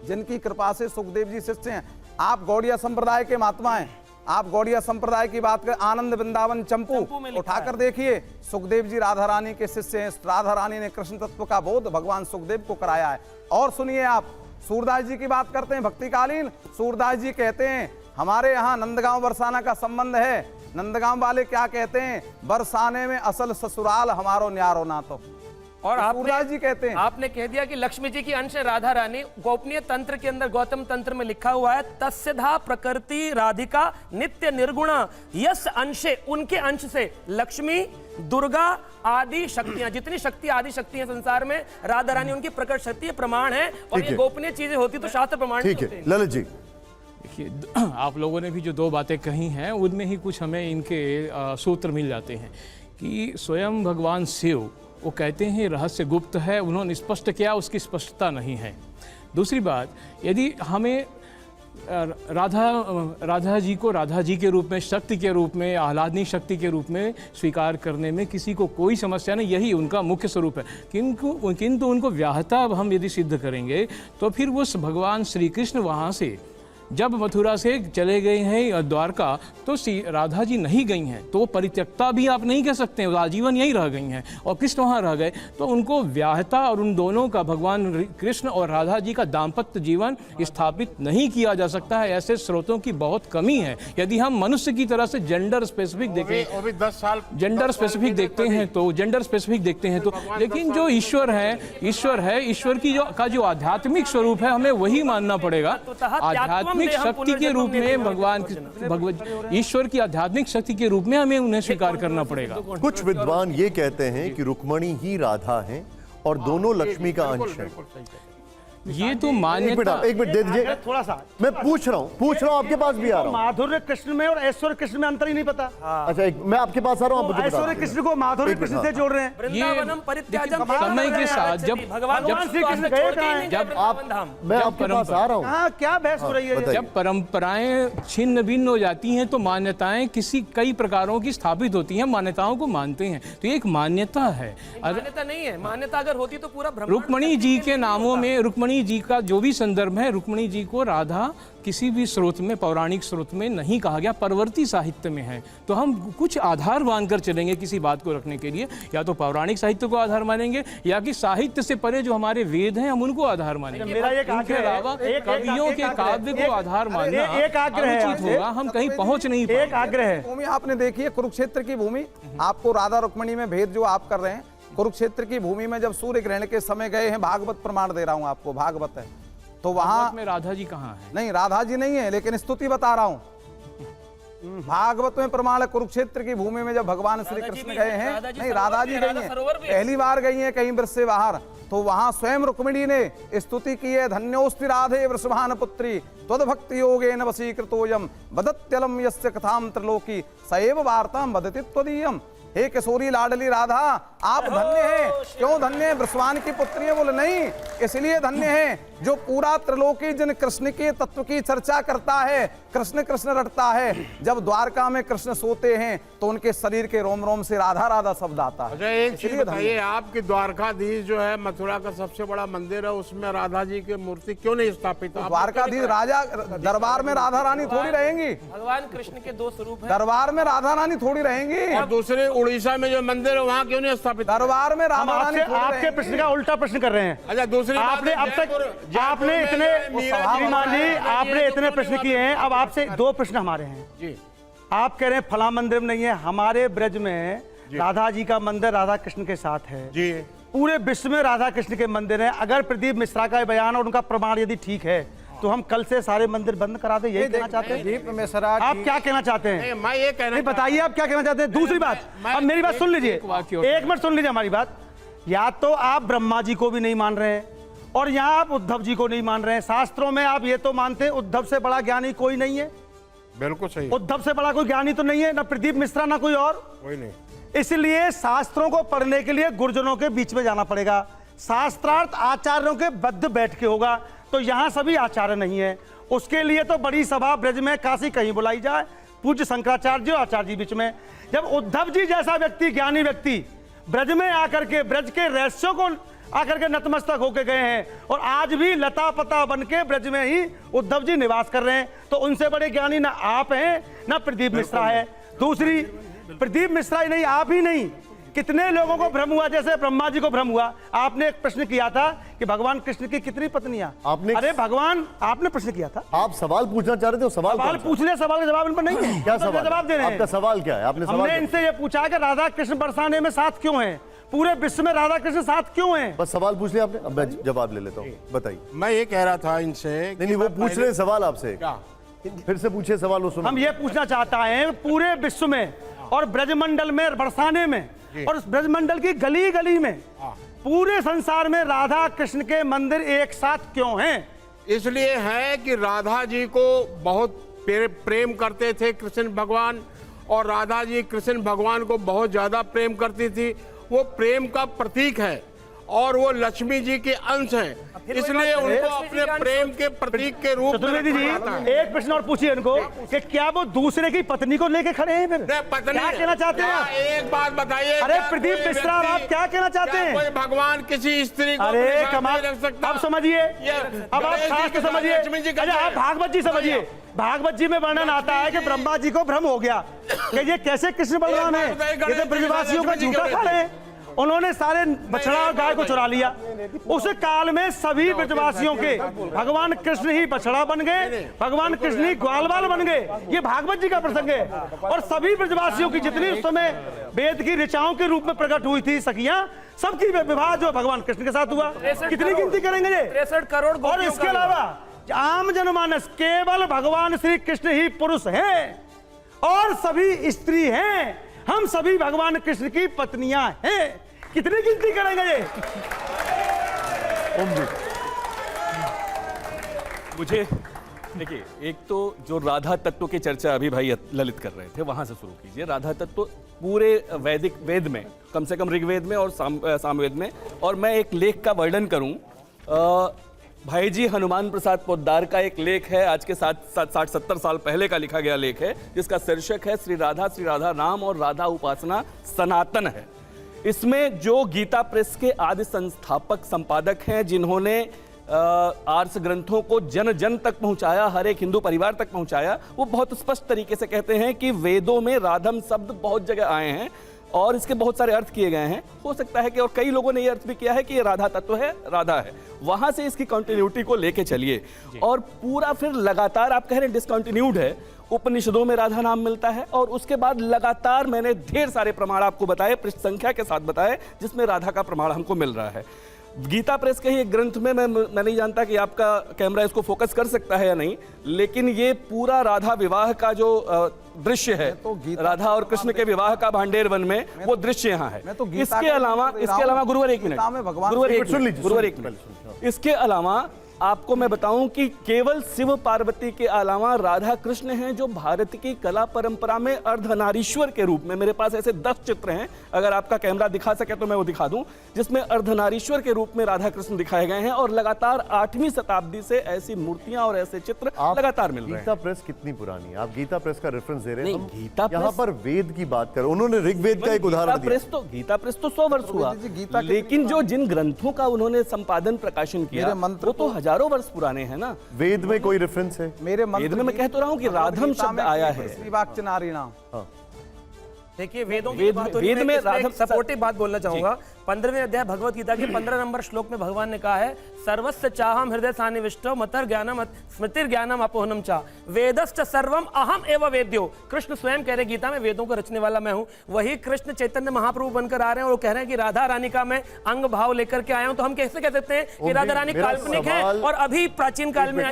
जिनकी कृपा से सुखदेव जी शिष्य हैं। आप गौड़िया संप्रदाय के महात्मा हैं, आप गौड़िया संप्रदाय की बात कर, आनंद वृंदावन चंपू में लिखा उठाकर देखिए, सुखदेव जी राधा रानी के शिष्य हैं। राधा रानी ने कृष्ण तत्व का बोध भगवान सुखदेव को कराया है। और सुनिए, आप सूरदास जी की बात करते हैं, भक्तिकालीन सूरदास जी कहते हैं हमारे यहाँ नंदगांव बरसाना का संबंध है। नंदगांव वाले क्या कहते हैं, बरसाने में असल ससुराल हमारो न्यारो ना तो। और सूरदास जी कहते हैं, आपने कह दिया कि लक्ष्मी जी की अंश है राधा रानी। गोपनीय तंत्र के अंदर, गौतम तंत्र में लिखा हुआ है, तस्यधा प्रकृति राधिका नित्य निर्गुणा यस अंशे, उनके अंश से लक्ष्मी दुर्गा आदि शक्तियां, जितनी शक्ति आदि शक्ति है संसार में, राधा रानी उनकी प्रकट शक्ति प्रमाण है। और ठीक ये है। गोपनीय चीजें होती तो शास्त्र प्रमाण ठीक है ललित जी। देखिए, आप लोगों ने भी जो दो बातें कही हैं उनमें ही कुछ हमें इनके सूत्र मिल जाते हैं कि स्वयं भगवान शिव वो कहते हैं रहस्य गुप्त है, उन्होंने स्पष्ट किया, उसकी स्पष्टता नहीं है। दूसरी बात, यदि हमें राधा जी को राधा जी के रूप में, शक्ति के रूप में, आह्लादनी शक्ति के रूप में स्वीकार करने में किसी को कोई समस्या नहीं, यही उनका मुख्य स्वरूप है। किंतु उनको व्याहता हम यदि सिद्ध करेंगे तो फिर वो भगवान श्री कृष्ण वहाँ से जब मथुरा से चले गए हैं द्वारका, तो राधा जी नहीं गई हैं, तो वो परित्यक्ता भी आप नहीं कह सकते, वो आजीवन यहीं रह गई हैं और कृष्ण वहाँ रह गए। तो उनको व्याहता और उन दोनों का, भगवान कृष्ण और राधा जी का दाम्पत्य जीवन स्थापित नहीं किया जा सकता है। ऐसे स्रोतों की बहुत कमी है। यदि हम मनुष्य की तरह से जेंडर स्पेसिफिक देखें, वो भी 10 साल जेंडर स्पेसिफिक देखते हैं तो लेकिन जो ईश्वर है, ईश्वर की जो आध्यात्मिक स्वरूप है, हमें वही मानना पड़ेगा। आध्यात्मिक शक्ति के रूप में भगवान ईश्वर की आध्यात्मिक शक्ति के रूप में हमें उन्हें स्वीकार करना पड़ेगा। कुछ विद्वान ये कहते हैं कि रुक्मणी ही राधा है और दोनों लक्ष्मी का अंश है। ये तो मान्यता। एक मिनट दे दीजिए, थोड़ा सा मैं पूछ रहा हूँ आपके पास भी आ रहा हूँ। माधुर्य कृष्ण में और ऐश्वर्य कृष्ण में अंतर ही नहीं पता। अच्छा, मैं आपके पास आ रहा हूँ, आप मुझे बता ऐश्वर्य कृष्ण को माधुर्य कृष्ण से जोड़ रहे हैं। वृंदावनम परित्याजम समय के साथ जब भगवान श्री कृष्ण गए कहाँ हैं? जब मैं आपके पास आ रहा हूँ। हाँ, क्या बहस हो रही है? बताइए। जब परंपराएं छिन्न भिन्न हो जाती हैं तो मान्यताएं कई प्रकारों की स्थापित होती हैं, मान्यताओं को मानते हैं, तो ये एक मान्यता है। मान्यता नहीं है। मान्यता अगर होती तो पूरा ब्रह्मांड रुक्मणी जी के नामों में, रुक्मणी जी का जो भी संदर्भ है, रुक्मणी जी को राधा किसी भी स्रोत में, पौराणिक स्रोत में नहीं कहा गया, परवर्ती साहित्य में है। तो हम कुछ आधार मानकर चलेंगे किसी बात को रखने के लिए, या तो पौराणिक साहित्य को आधार मानेंगे या कि साहित्य से परे जो हमारे वेद हैं हम उनको आधार मानेंगे। मेरा एक उनके आग्रह है, अलावा कवियों के काव्य को आधार मानना एक आग्रह है अनुचित होगा, हम कहीं पहुंच नहीं पाएंगे। एक आग्रह है, भूमि आपने देखी है, कुरुक्षेत्र की भूमि, आपको राधा रुक्मणी में भेद जो आप कर रहे हैं, कुरुक्षेत्र की भूमि में जब सूर्य ग्रहण के समय गए हैं, भागवत प्रमाण दे रहा हूं आपको, भागवत है, तो वहां में राधा जी कहाँ है? नहीं, राधा जी नहीं है, लेकिन स्तुति बता रहा हूं। भागवत में प्रमाण है, कुरुक्षेत्र की भूमि में जब भगवान श्री कृष्ण गए हैं, नहीं राधा जी गई हैं, पहली बार गई हैं कहीं वृष से बाहर, तो वहां स्वयं रुक्मिणी ने स्तुति की है, धन्योस्ति राधे वृषभान पुत्री त्वद्भक्ति योगेन वशीकृतोयम वदत्यलम यस्य कथाम त्रिलोकी सएव वार्ताम वदति त्वदीयम। हे किशोरी लाडली राधा, आप धन्य हैं। क्यों धन्य हैं? वृषभान की पुत्री है, बोले नहीं, इसलिए धन्य हैं जो पूरा त्रिलोकी जिन कृष्ण के तत्व की चर्चा करता है, कृष्ण कृष्ण रटता है। जब द्वारका में कृष्ण सोते हैं तो उनके शरीर के रोम रोम से राधा राधा शब्द आता है। अच्छा, एक चीज बताइए, आपकी द्वारकाधीश जो है मथुरा का सबसे बड़ा मंदिर है, उसमें राधा जी की मूर्ति क्यों नहीं स्थापित? द्वारकाधीश राजा दरबार में राधा रानी थोड़ी रहेंगी, भगवान कृष्ण के दो स्वरूप हैं। दरबार में राधा रानी थोड़ी रहेंगी। और दूसरे उड़ीसा में जो मंदिर है वहाँ क्यों नहीं स्थापित? दरबार में हम राधा रानी आपसे आपके प्रश्न का उल्टा प्रश्न कर रहे हैं। अच्छा, दूसरी बात आपने है, अब तक जयपुर आपने में इतने श्रीमान जी, आपने इतने प्रश्न किए हैं, अब आपसे दो प्रश्न हमारे हैं जी। आप कह रहे हैं फला मंदिर में नहीं है, हमारे ब्रज में राधा जी का मंदिर राधा कृष्ण के साथ है जी। पूरे विश्व में राधा कृष्ण के मंदिर हैं। अगर प्रदीप मिश्रा का बयान और उनका प्रमाण यदि ठीक है तो हम कल से सारे मंदिर बंद करा दें, यही कहना चाहते हैं? दीप मिश्रा आप क्या कहना चाहते हैं? मैं ये कहना नहीं, बताइए आप क्या कहना चाहते हैं। दूसरी बात, अब मेरी बात सुन लीजिए, एक मिनट सुन लीजिए हमारी बात। या तो आप ब्रह्मा जी को भी नहीं मान रहे हैं और यहाँ आप उद्धव जी को नहीं मान रहे हैं। शास्त्रों में आप ये तो मानते हैं उद्धव से बड़ा ज्ञानी कोई नहीं है। बिल्कुल सही, उद्धव से बड़ा कोई ज्ञानी तो नहीं है, ना प्रदीप मिश्रा ना कोई और, कोई नहीं। इसलिए शास्त्रों को पढ़ने के लिए गुरुजनों के बीच में जाना पड़ेगा। शास्त्रार्थ आचार्यों के बद्ध बैठ के होगा, तो यहाँ सभी आचार्य नहीं है। उसके लिए तो बड़ी सभा ब्रज में काशी कहीं बुलाई जाए, पूज्य शंकराचार्य जी और आचार्य जी बीच में। जब उद्धव जी जैसा व्यक्ति, ज्ञानी व्यक्ति, ब्रज में आकर के ब्रज के रहस्यों को आकर के नतमस्तक होके गए हैं और आज भी लता पता बन के ब्रज में ही उद्धव जी निवास कर रहे हैं। तो उनसे बड़े ज्ञानी ना आप हैं ना प्रदीप मिश्रा है। दूसरी, प्रदीप मिश्रा ही नहीं, आप ही नहीं, कितने लोगों को भ्रम हुआ, जैसे ब्रह्मा जी को भ्रम हुआ। आपने एक प्रश्न किया था कि भगवान कृष्ण की कितनी पत्नियां, आपने, अरे भगवान, आपने प्रश्न किया था, आप सवाल पूछना चाह रहे थे, सवाल पूछने, सवाल का जवाब इन पर नहीं है। क्या सवाल, जवाब दे रहे हैं। आपका सवाल क्या है? आपने हमने इनसे ये पूछा कि राधा कृष्ण बरसाने में साथ क्यों हैं, पूरे विश्व में राधा कृष्ण साथ क्यों हैं? बस सवाल पूछ लिया आपने, अब मैं जवाब ले लेता हूँ, बताइए। मैं ये कह रहा था इनसे, नहीं, वो पूछ रहे सवाल आपसे, क्या फिर से पूछे सवाल, वो सुनो। हम ये पूछना चाहता है, पूरे विश्व में और ब्रजमंडल में, बरसाने में और ब्रजमंडल की गली गली में, पूरे संसार में राधा कृष्ण के मंदिर एक साथ क्यों हैं? इसलिए है कि राधा जी को बहुत प्रेम करते थे कृष्ण भगवान, और राधा जी कृष्ण भगवान को बहुत ज्यादा प्रेम करती थी। वो प्रेम का प्रतीक है और वो लक्ष्मी जी के अंश हैं, इसलिए उनको अपने प्रेम के प्रतीक के रूप में चतुर्वेदी जी, रखा जाता है। एक प्रश्न और पूछिए इनको कि क्या वो दूसरे की पत्नी को लेके खड़े हैं? फिर पत्नी, क्या कहना चाहते हैं? एक बात बताइए। अरे प्रदीप मिश्रा, आप क्या कहना चाहते हैं? कोई भगवान किसी स्त्री को अरे अपने साथ कमाल, नहीं रख सकता। अब समझिए, अब आप शास्त्र समझिए। अच्छा, आप भागवत जी समझिए, भागवत जी में वर्णन आता है कि ब्रह्मा जी को भ्रम हो गया कि ये कैसे कृष्ण बलराम है, ये तो ब्रजवासियों का झूठा खा रहे हैं। उन्होंने सारे बछड़ा और गाय को चुरा लिया। उस काल में सभी ब्रजवासियों के भगवान कृष्ण ही बछड़ा बन गए, भगवान कृष्ण ही ग्वालवाल बन गए। ये भागवत जी का प्रसंग है। और सभी ब्रजवासियों की जितनी उस समय वेद की ऋचाओं के रूप में प्रकट हुई थी सखियां, सबकी विवाह जो भगवान कृष्ण के साथ हुआ। कितनी गिनती करेंगे ये? 63 करोड़। और इसके अलावा आम जनमानस केवल भगवान श्री कृष्ण ही पुरुष हैं और सभी स्त्री हैं। हम सभी भगवान कृष्ण की पत्नियां हैं। कितनी गिनती करेंगे ये? मुझे देखिए, एक तो जो राधा तत्व की चर्चा अभी भाई ललित कर रहे थे, वहां से शुरू कीजिए। राधा तत्व पूरे वैदिक वेद में, कम से कम ऋग्वेद में और सामवेद में, और मैं एक लेख का वर्णन करूं, भाई जी हनुमान प्रसाद पोद्दार का एक लेख है, आज के 60-70 साल पहले का लिखा गया लेख है, जिसका शीर्षक है श्री राधा नाम और राधा उपासना सनातन है। इसमें जो गीता प्रेस के आदि संस्थापक संपादक हैं, जिन्होंने आर्ष ग्रंथों को जन जन तक पहुंचाया, हर एक हिंदू परिवार तक पहुंचाया, वो बहुत स्पष्ट तरीके से कहते हैं कि वेदों में राधम शब्द बहुत जगह आए हैं और इसके बहुत सारे अर्थ किए गए हैं। हो सकता है कि और कई लोगों ने ये अर्थ भी किया है कि ये राधा तत्व है, राधा है। वहां से इसकी कंटिन्यूटी को लेके चलिए और पूरा फिर लगातार आप कह रहे हैं डिसकंटिन्यूड है। उपनिषदों में राधा नाम मिलता है और उसके बाद लगातार मैंने ढेर सारे प्रमाण आपको बताए, पृष्ठ संख्या के साथ बताए, जिसमें राधा का प्रमाण हमको मिल रहा है। गीता प्रेस के ही एक ग्रंथ में मैं नहीं जानता कि आपका कैमरा इसको फोकस कर सकता है या नहीं, लेकिन ये पूरा राधा विवाह का जो दृश्य है, तो राधा और कृष्ण के विवाह का भांडेर वन में वो दृश्य यहाँ है। इसके अलावा गुरुवर एक मिनट, इसके अलावा आपको मैं बताऊं कि केवल शिव पार्वती के अलावा राधा कृष्ण हैं जो भारत की कला परंपरा में अर्धनारीश्वर के रूप में, मेरे पास ऐसे 10 चित्र हैं, अगर आपका कैमरा दिखा सके तो मैं वो दिखा दूं, जिसमें अर्धनारीश्वर के रूप में राधा कृष्ण दिखाए गए हैं। और लगातार 8वीं शताब्दी से ऐसी मूर्तियां और ऐसे चित्र लगातार मिल रहे हैं। गीता प्रेस कितनी पुरानी है? आप गीता प्रेस का रेफरेंस दे रहे हैं। गीता यहाँ पर वेद की बात करें, उन्होंने ऋग्वेद का एक उदाहरण दिया। गीता प्रेस तो 100 वर्ष हुआ, लेकिन जो जिन ग्रंथों का उन्होंने संपादन प्रकाशन किया वो तो हजारों वर्ष पुराने हैं ना। वेद में कोई रेफरेंस है? मेरे वेद में मैं कह तो रहा हूँ कि राधम शब्द आया है। श्रीवाक्च नारीणाम। देखिए, वेद में राधम सपोर्टिव बात बोलना चाहूंगा। 15वें अध्याय भगवत गीता के 15 नंबर श्लोक में भगवान ने कहा है, सर्वस्य चाहम हृदय सानिविष्टो मतर ज्ञानम स्मृतिर ज्ञानम अपोहनम चा वेदश्च सर्वम अहम एव वेद्यो। कृष्ण स्वयं कह रहे गीता में, वेदों को रचने वाला मैं हूं। वही कृष्ण चैतन्य महाप्रभु बनकर आ रहे हैं और वो कह रहे हैं कि राधा रानी का मैं अंग भाव लेकर के आया हूं। तो हम कैसे कह सकते हैं कि राधा रानी काल्पनिक है और अभी प्राचीन काल में?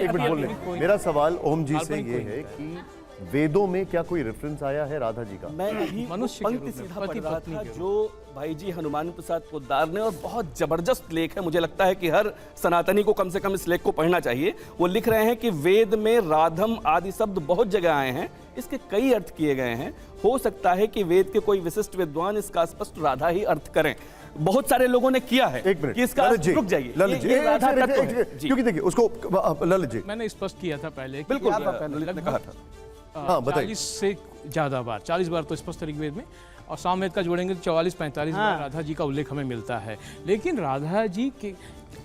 मेरा सवाल ओम जी से ये है कि वेदों में क्या कोई रेफरेंस आया है राधा जी का? मैं अभी मनुष्य पंक्ति सीधा पढ़ रहा था जो भाई जी हनुमान प्रसाद पोद्दार ने, और बहुत जबरदस्त लेख है, मुझे लगता है कि हर सनातनी को कम से कम इस लेख को पढ़ना चाहिए। वो लिख रहे हैं कि वेद में राधम आदि शब्द बहुत जगह आए हैं, इसके कई अर्थ किए गए हैं। हो सकता है कि वेद के कोई विशिष्ट विद्वान इसका स्पष्ट राधा ही अर्थ करें। बहुत सारे लोगों ने किया है। एक मिनट, कि इसका रुक जाइए, क्योंकि देखिए उसको ललित जी, मैंने स्पष्ट किया था पहले, बिल्कुल ललित ने कहा था। हाँ, बताइए। 40 से ज्यादा बार, 40 बार तो स्पष्ट ऋग्वेद में, और सामवेद का जोड़ेंगे तो 44-45 बार राधा जी का उल्लेख हमें मिलता है। लेकिन राधा जी के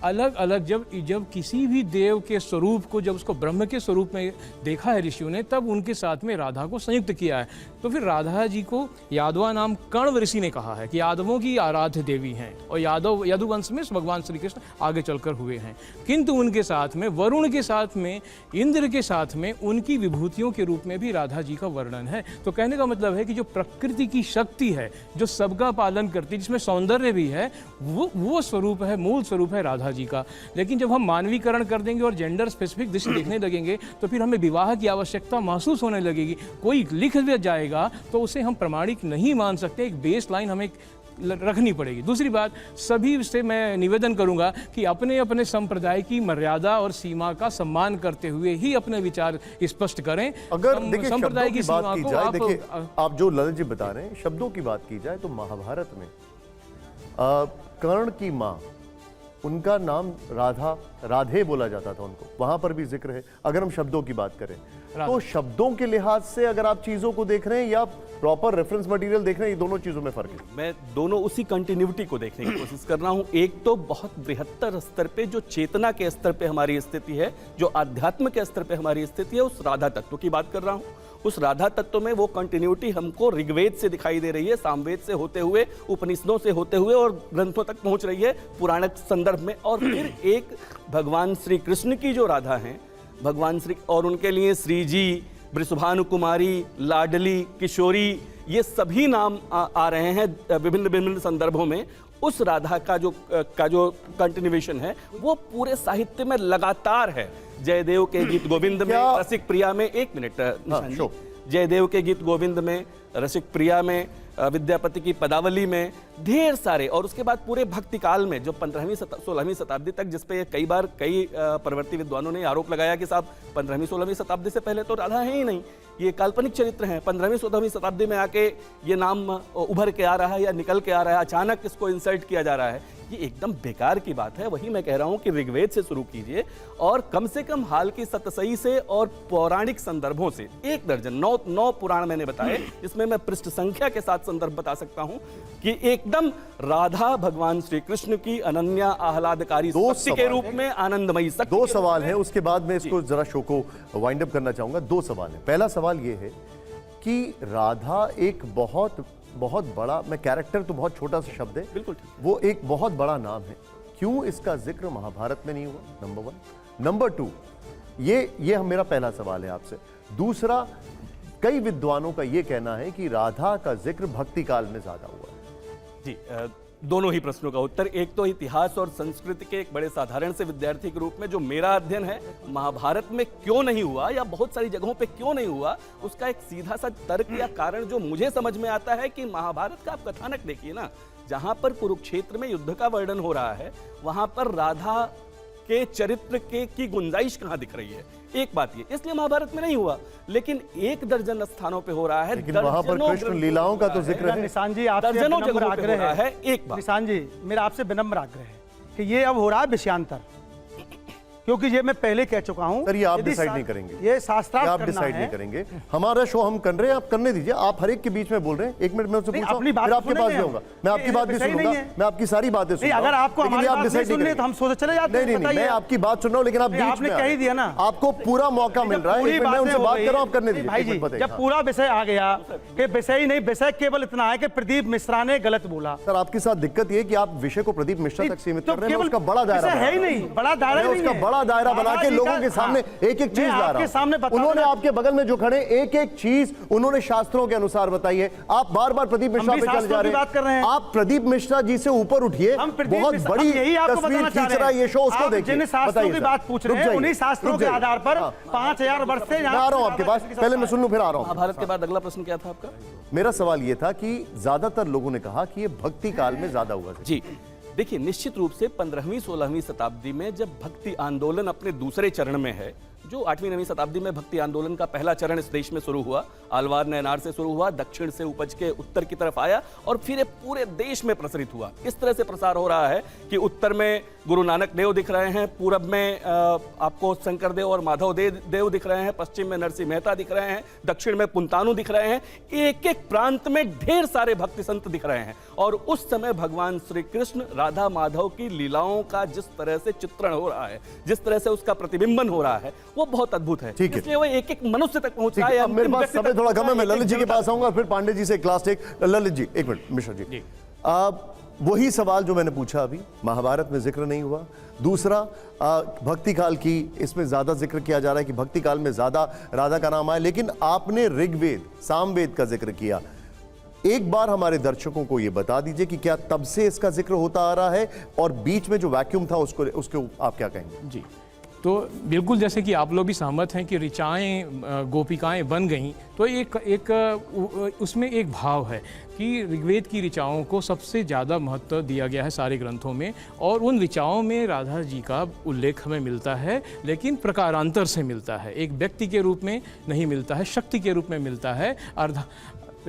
अलग अलग जब किसी भी देव के स्वरूप को, जब उसको ब्रह्म के स्वरूप में देखा है ऋषियों ने, तब उनके साथ में राधा को संयुक्त किया है। तो फिर राधा जी को यादवा नाम कण्व ऋषि ने कहा है कि यादवों की आराध्य देवी हैं, और यदुवंश में भगवान श्री कृष्ण आगे चलकर हुए हैं। किंतु उनके साथ में, वरुण के साथ में, इंद्र के साथ में उनकी विभूतियों के रूप में भी राधा जी का वर्णन है। तो कहने का मतलब है कि जो प्रकृति की शक्ति है, जो सबका पालन करती है, जिसमें सौंदर्य भी है, वो स्वरूप है, मूल स्वरूप है राधा जी का। लेकिन जब हम मानवीकरण कर देंगे और जेंडर स्पेसिफिक दृष्टि देखने लगेंगे, तो फिर हमें विवाह की आवश्यकता महसूस होने लगेगी। कोई लिख भी जाएगा तो उसे हम प्रमाणिक नहीं मान सकते, एक बेस लाइन हमें रखनी पड़ेगी। दूसरी बात, सभी से मैं निवेदन करूंगा कि अपने अपने संप्रदाय की मर्यादा और सीमा का सम्मान करते हुए ही अपने विचार स्पष्ट करें। अगर देखिए संप्रदाय शब्दों की बात की जाए, देखिए आप आप जो ललित जी बता रहे हैं, शब्दों की बात की जाए तो महाभारत में कर्ण की माँ, उनका नाम राधे बोला जाता था उनको, वहां पर भी जिक्र है। अगर हम शब्दों की बात करें तो शब्दों के लिहाज से अगर आप चीजों को देख रहे हैं या प्रॉपर रेफरेंस मटेरियल देख रहे हैं, ये दोनों चीजों में फर्क है। मैं दोनों उसी कंटिन्यूटी को देखने की कोशिश कर रहा हूं। एक तो बहुत बृहत्तर स्तर पे, जो चेतना के स्तर पे हमारी स्थिति है, जो आध्यात्म के स्तर पे हमारी स्थिति है, उस राधा तत्व की बात कर रहा हूं। उस राधा तत्व में वो कंटिन्यूटी हमको ऋग्वेद से दिखाई दे रही है, सामवेद से होते हुए, उपनिषदों से होते हुए और ग्रंथों तक पहुंच रही है पुराणक संदर्भ में। और फिर एक भगवान श्री कृष्ण की जो राधा हैं, भगवान श्री, और उनके लिए श्री जी, वृषभानु कुमारी, लाडली, किशोरी, ये सभी नाम आ रहे हैं विभिन्न विभिन्न संदर्भों में। उस राधा का जो कंटिन्यूएशन है वो पूरे साहित्य में लगातार है। जयदेव के गीत गोविंद में, रसिक प्रिया में, एक मिनट निशान जी, जयदेव के गीत गोविंद में, रसिक प्रिया में, विद्यापति की पदावली में, ढेर सारे, और उसके बाद पूरे भक्ति काल में जो 15वीं 16वीं शताब्दी तक, जिसपे कई बार कई परवर्ती विद्वानों ने आरोप लगाया कि साहब 15वीं 16वीं शताब्दी से पहले तो राधा है ही नहीं, ये काल्पनिक चरित्र हैं। 15वीं 16वीं शताब्दी में आके ये नाम उभर के आ रहा है या निकल के आ रहा है, अचानक इसको इंसल्ट किया जा रहा है, ये एकदम बेकार की बात है। वही मैं कह रहा हूं कि ऋग्वेद से शुरू कीजिए और कम से कम हाल की सतसई से और पौराणिक संदर्भों से 1 दर्जन 9 पुराण मैंने बताए, जिसमें मैं पृष्ठ संख्या के साथ संदर्भ बता सकता हूं कि एकदम राधा भगवान श्री कृष्ण की अनन्या आह्लादकारी शक्ति के रूप में आनंदमयी शक्ति। 2 सवाल हैं, उसके बाद मैं इसको जरा शो को वाइंड अप करना चाहूंगा। 2 सवाल हैं। पहला सवाल ये है कि राधा एक बहुत बड़ा, मैं कैरेक्टर तो बहुत छोटा सा शब्द है, बिल्कुल वो एक बहुत बड़ा नाम है, क्यों इसका जिक्र महाभारत में नहीं हुआ? नंबर 1। नंबर 2, ये मेरा पहला सवाल है आपसे। दूसरा, कई विद्वानों का ये कहना है कि राधा का जिक्र भक्ति काल में ज्यादा हुआ है। जी, दोनों ही प्रश्नों का उत्तर, एक तो इतिहास और संस्कृति के एक बड़े साधारण से विद्यार्थी के रूप में जो मेरा अध्ययन है, महाभारत में क्यों नहीं हुआ या बहुत सारी जगहों पे क्यों नहीं हुआ, उसका एक सीधा सा तर्क या कारण जो मुझे समझ में आता है कि महाभारत का आप कथानक देखिए ना, जहां पर कुरुक्षेत्र में युद्ध का वर्णन हो रहा है, वहां पर राधा के चरित्र की गुंजाइश कहां दिख रही है? एक बात ये, इसलिए महाभारत में नहीं हुआ, लेकिन 1 दर्जन स्थानों पे हो रहा है। लेकिन वहां पर कृष्ण लीलाओं का तो जिक्र है। निशान जी, आपसे दर्जनों विनम्र जगहों पे हो आग्रह रहा है। एक बात निशान जी, मेरा आपसे विनम्र आग्रह है कि ये अब हो रहा है विषयांतर, क्योंकि ये मैं पहले कह चुका हूं। सर, ये आप डिसाइड नहीं करेंगे, ये शास्त्रार्थ आप डिसाइड नहीं करेंगे। हमारा शो हम कर रहे हैं, आप करने दीजिए। आप हर एक के बीच में बोल रहे हैं। 1 मिनट में उससे पूछूं, अपनी बात फिर आपके पास भी होगा, मैं आपकी बात भी सुनूंगा, मैं आपकी सारी बातें सुनूंगा। अगर आपको हमारी बात नहीं सुननी है तो हम सोच चले जाते हैं। नहीं, मैं आपकी बात सुन रहा हूं, लेकिन आप बीच में आपने कह ही दिया ना, आपको पूरा मौका मिल रहा है। मैं उनसे बात कर रहा हूं, आप करने दीजिए। भाई जी, जब पूरा विषय आ गया कि विषय ही नहीं, विषय केवल इतना है कि प्रदीप मिश्रा ने गलत बोला। सर, आपके साथ दिक्कत ये कि आप विषय को प्रदीप मिश्रा तक सीमित कर रहे हैं। उसका बड़ा दायरा है ही नहीं, बड़ा दायरा नहीं है। उसका बड़ा दायरा बना के लोगों के सामने एक चीज ला रहा हूं। उन्होंने आपके बगल में जो खड़े एक चीज उन्होंने शास्त्रों के अनुसार बताई है। आप बार-बार प्रदीप मिश्रा पे चले जा रहे हैं। आप प्रदीप मिश्रा जी से ऊपर उठिए। बहुत बड़ी तस्वीर खींच रहा है ये शो, उसको देखिए। जिन शास्त्रों की बात पूछ रहे हैं, उन्हीं शास्त्रों के आधार पर 5000 वर्ष से आ रहा हूं आपके पास। पहले मैं सुन लूं, फिर आ रहा हूं। महाभारत के बाद अगला प्रश्न क्या था आपका? मेरा सवाल यह था कि ज्यादातर लोगों ने कहा कि ये भक्ति काल में ज्यादा हुआ। जी देखिए, निश्चित रूप से 15वीं 16वीं शताब्दी में जब भक्ति आंदोलन अपने दूसरे चरण में है, जो 8वीं-9वीं शताब्दी में भक्ति आंदोलन का पहला चरण इस देश में शुरू हुआ, आलवार नयनार से शुरू हुआ, दक्षिण से उपज के उत्तर की तरफ आया और फिर ये पूरे देश में प्रसारित हुआ। इस तरह से प्रसार हो रहा है कि उत्तर में गुरु नानक देव दिख रहे हैं, पूरब में आपको शंकर देव और माधव देव दिख रहे हैं, पश्चिम में नरसिंह मेहता दिख रहे हैं, दक्षिण में पुंतानु दिख रहे हैं। एक एक प्रांत में ढेर सारे भक्ति संत दिख रहे हैं और उस समय भगवान श्री कृष्ण राधा माधव की लीलाओं का जिस तरह से चित्रण हो रहा है, जिस तरह से उसका प्रतिबिंबन हो रहा है, वो बहुत अद्भुत है। ठीक है। इसलिए वो एक एक मनुष्य तक पहुंच रहा है। अब मेरे पास समय थोड़ा कम है, मैं ललित जी के पास आऊंगा, फिर पांडे जी से क्लास टेक। ललित जी एक मिनट, मिश्रा जी वही सवाल जो मैंने पूछा अभी, महाभारत में जिक्र नहीं हुआ। दूसरा, भक्ति काल की इसमें ज्यादा जिक्र किया जा रहा है कि भक्ति काल में ज्यादा राधा का नाम आया, लेकिन आपने ऋग्वेद सामवेद का जिक्र किया। एक बार हमारे दर्शकों को यह बता दीजिए कि क्या तब से इसका जिक्र होता आ रहा है और बीच में जो वैक्यूम था उसके आप क्या कहेंगे? जी, तो बिल्कुल जैसे कि आप लोग भी सहमत हैं कि ऋचाएँ गोपिकाएं बन गईं, तो उसमें एक भाव है कि ऋग्वेद की ऋचाओं को सबसे ज़्यादा महत्व दिया गया है सारे ग्रंथों में, और उन ऋचाओं में राधा जी का उल्लेख हमें मिलता है, लेकिन प्रकारांतर से मिलता है। एक व्यक्ति के रूप में नहीं मिलता है, शक्ति के रूप में मिलता है,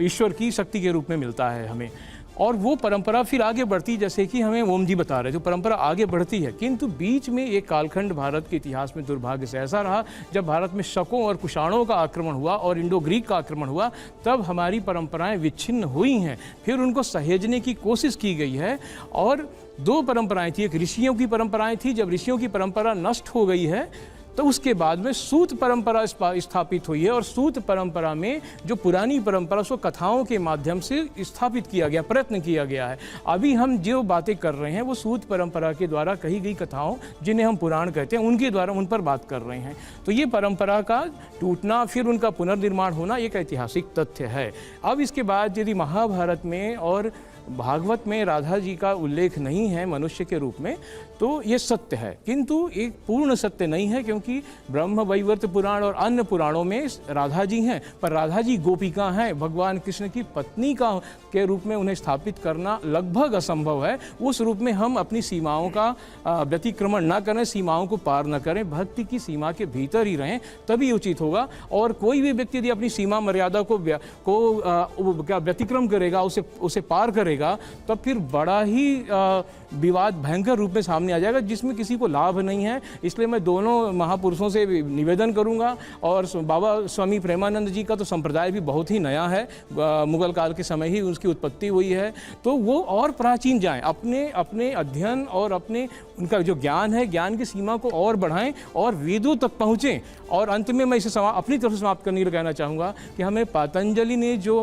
ईश्वर की शक्ति के रूप में मिलता है हमें। और वो परंपरा फिर आगे बढ़ती, जैसे कि हमें ओम जी बता रहे थे, परंपरा आगे बढ़ती है। किंतु बीच में एक कालखंड भारत के इतिहास में दुर्भाग्य से ऐसा रहा, जब भारत में शकों और कुषाणों का आक्रमण हुआ और इंडो ग्रीक का आक्रमण हुआ, तब हमारी परंपराएं विच्छिन्न हुई हैं। फिर उनको सहेजने की कोशिश की गई है और दो परंपराएं थी, एक ऋषियों की परंपराएं थी। जब ऋषियों की परंपरा नष्ट हो गई है तो उसके बाद में सूत परंपरा स्थापित हुई है, और सूत परंपरा में जो पुरानी परंपरा उसको कथाओं के माध्यम से स्थापित किया गया, प्रयत्न किया गया है। अभी हम जो बातें कर रहे हैं वो सूत परंपरा के द्वारा कही गई कथाओं, जिन्हें हम पुराण कहते हैं, उनके द्वारा उन पर बात कर रहे हैं। तो ये परंपरा का टूटना, फिर उनका पुनर्निर्माण होना एक ऐतिहासिक तथ्य है। अब इसके बाद यदि महाभारत में और भागवत में राधा जी का उल्लेख नहीं है मनुष्य के रूप में, तो ये सत्य है, किंतु एक पूर्ण सत्य नहीं है, क्योंकि ब्रह्म वैवर्त पुराण और अन्य पुराणों में राधा जी हैं, पर राधा जी गोपिका हैं, भगवान कृष्ण की पत्नी का के रूप में उन्हें स्थापित करना लगभग असंभव है। उस रूप में हम अपनी सीमाओं का व्यतिक्रमण न करें, सीमाओं को पार न करें, भक्ति की सीमा के भीतर ही रहें, तभी उचित होगा। और कोई भी व्यक्ति यदि अपनी सीमा मर्यादा को व्यतिक्रम करेगा, उसे पार करेगा, तब फिर बड़ा ही विवाद भयंकर रूप में सामने आ जाएगा, जिसमें किसी को लाभ नहीं है। इसलिए मैं दोनों महापुरुषों से निवेदन करूंगा, और बाबा स्वामी प्रेमानंद जी का तो संप्रदाय भी बहुत ही नया है, मुगल काल के समय ही उसकी उत्पत्ति हुई है, तो वो और प्राचीन जाएं, अपने अध्ययन और उनका जो ज्ञान है, ज्ञान की सीमा को और बढ़ाएं और वेदों तक पहुँचें। और अंत में मैं इसे अपनी तरफ से समाप्त करने के लिए कहना चाहूँगा कि हमें पतंजलि ने जो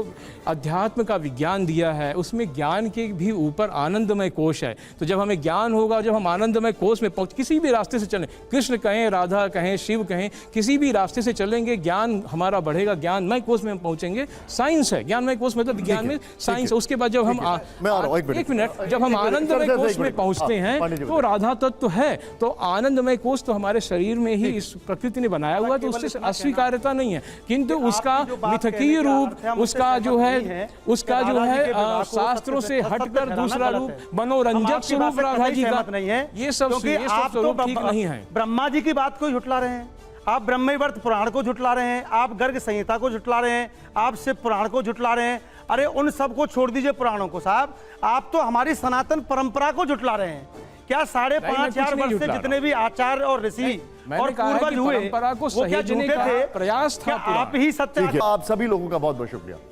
अध्यात्म का विज्ञान दिया है, उसमें ज्ञान के भी ऊपर आनंदमय कोश है। तो जब हमें ज्ञान होगा, जब हम आनंदमय कोश में किसी भी रास्ते से चलें, कृष्ण कहें, राधा कहें, शिव कहें, किसी भी रास्ते से चलेंगे, ज्ञान हमारा बढ़ेगा, ज्ञानमय कोश में हम पहुंचेंगे। साइंस है, ज्ञानमय कोश मतलब विज्ञान में साइंस। उसके बाद जब हम एक मिनट, जब हम आनंदमय कोश में पहुंचते हैं तो राधा तत्व है, तो आनंदमय कोश तो हमारे शरीर में ही इस प्रकृति ने बनाया हुआ, तो उससे अस्वीकार्यता नहीं है, किंतु उसका मिथकीय रूप, उसका जो है शास्त्रों से हटकर दूसरा रूप, मनोरंजक स्वरूप राधा जी का नहीं है। ये सब स्वरूप ठीक नहीं है। ब्रह्मा जी की बात को झुटला रहे हैं आप, ब्रह्मवैवर्त पुराण को झुटला रहे हैं आप, गर्ग संहिता को झुटला रहे हैं आप, शिव पुराण को झुटला रहे हैं। अरे उन सब को छोड़ दीजिए पुराणों को साहब, आप तो हमारी सनातन परंपरा को झुटला रहे हैं। क्या 5,500 वर्ष से जितने भी आचार्य और ऋषि और पूर्वज हुए, वो क्या झूठे थे? प्रयास था, आप ही सत्य। आप सभी लोगों का बहुत बहुत शुक्रिया।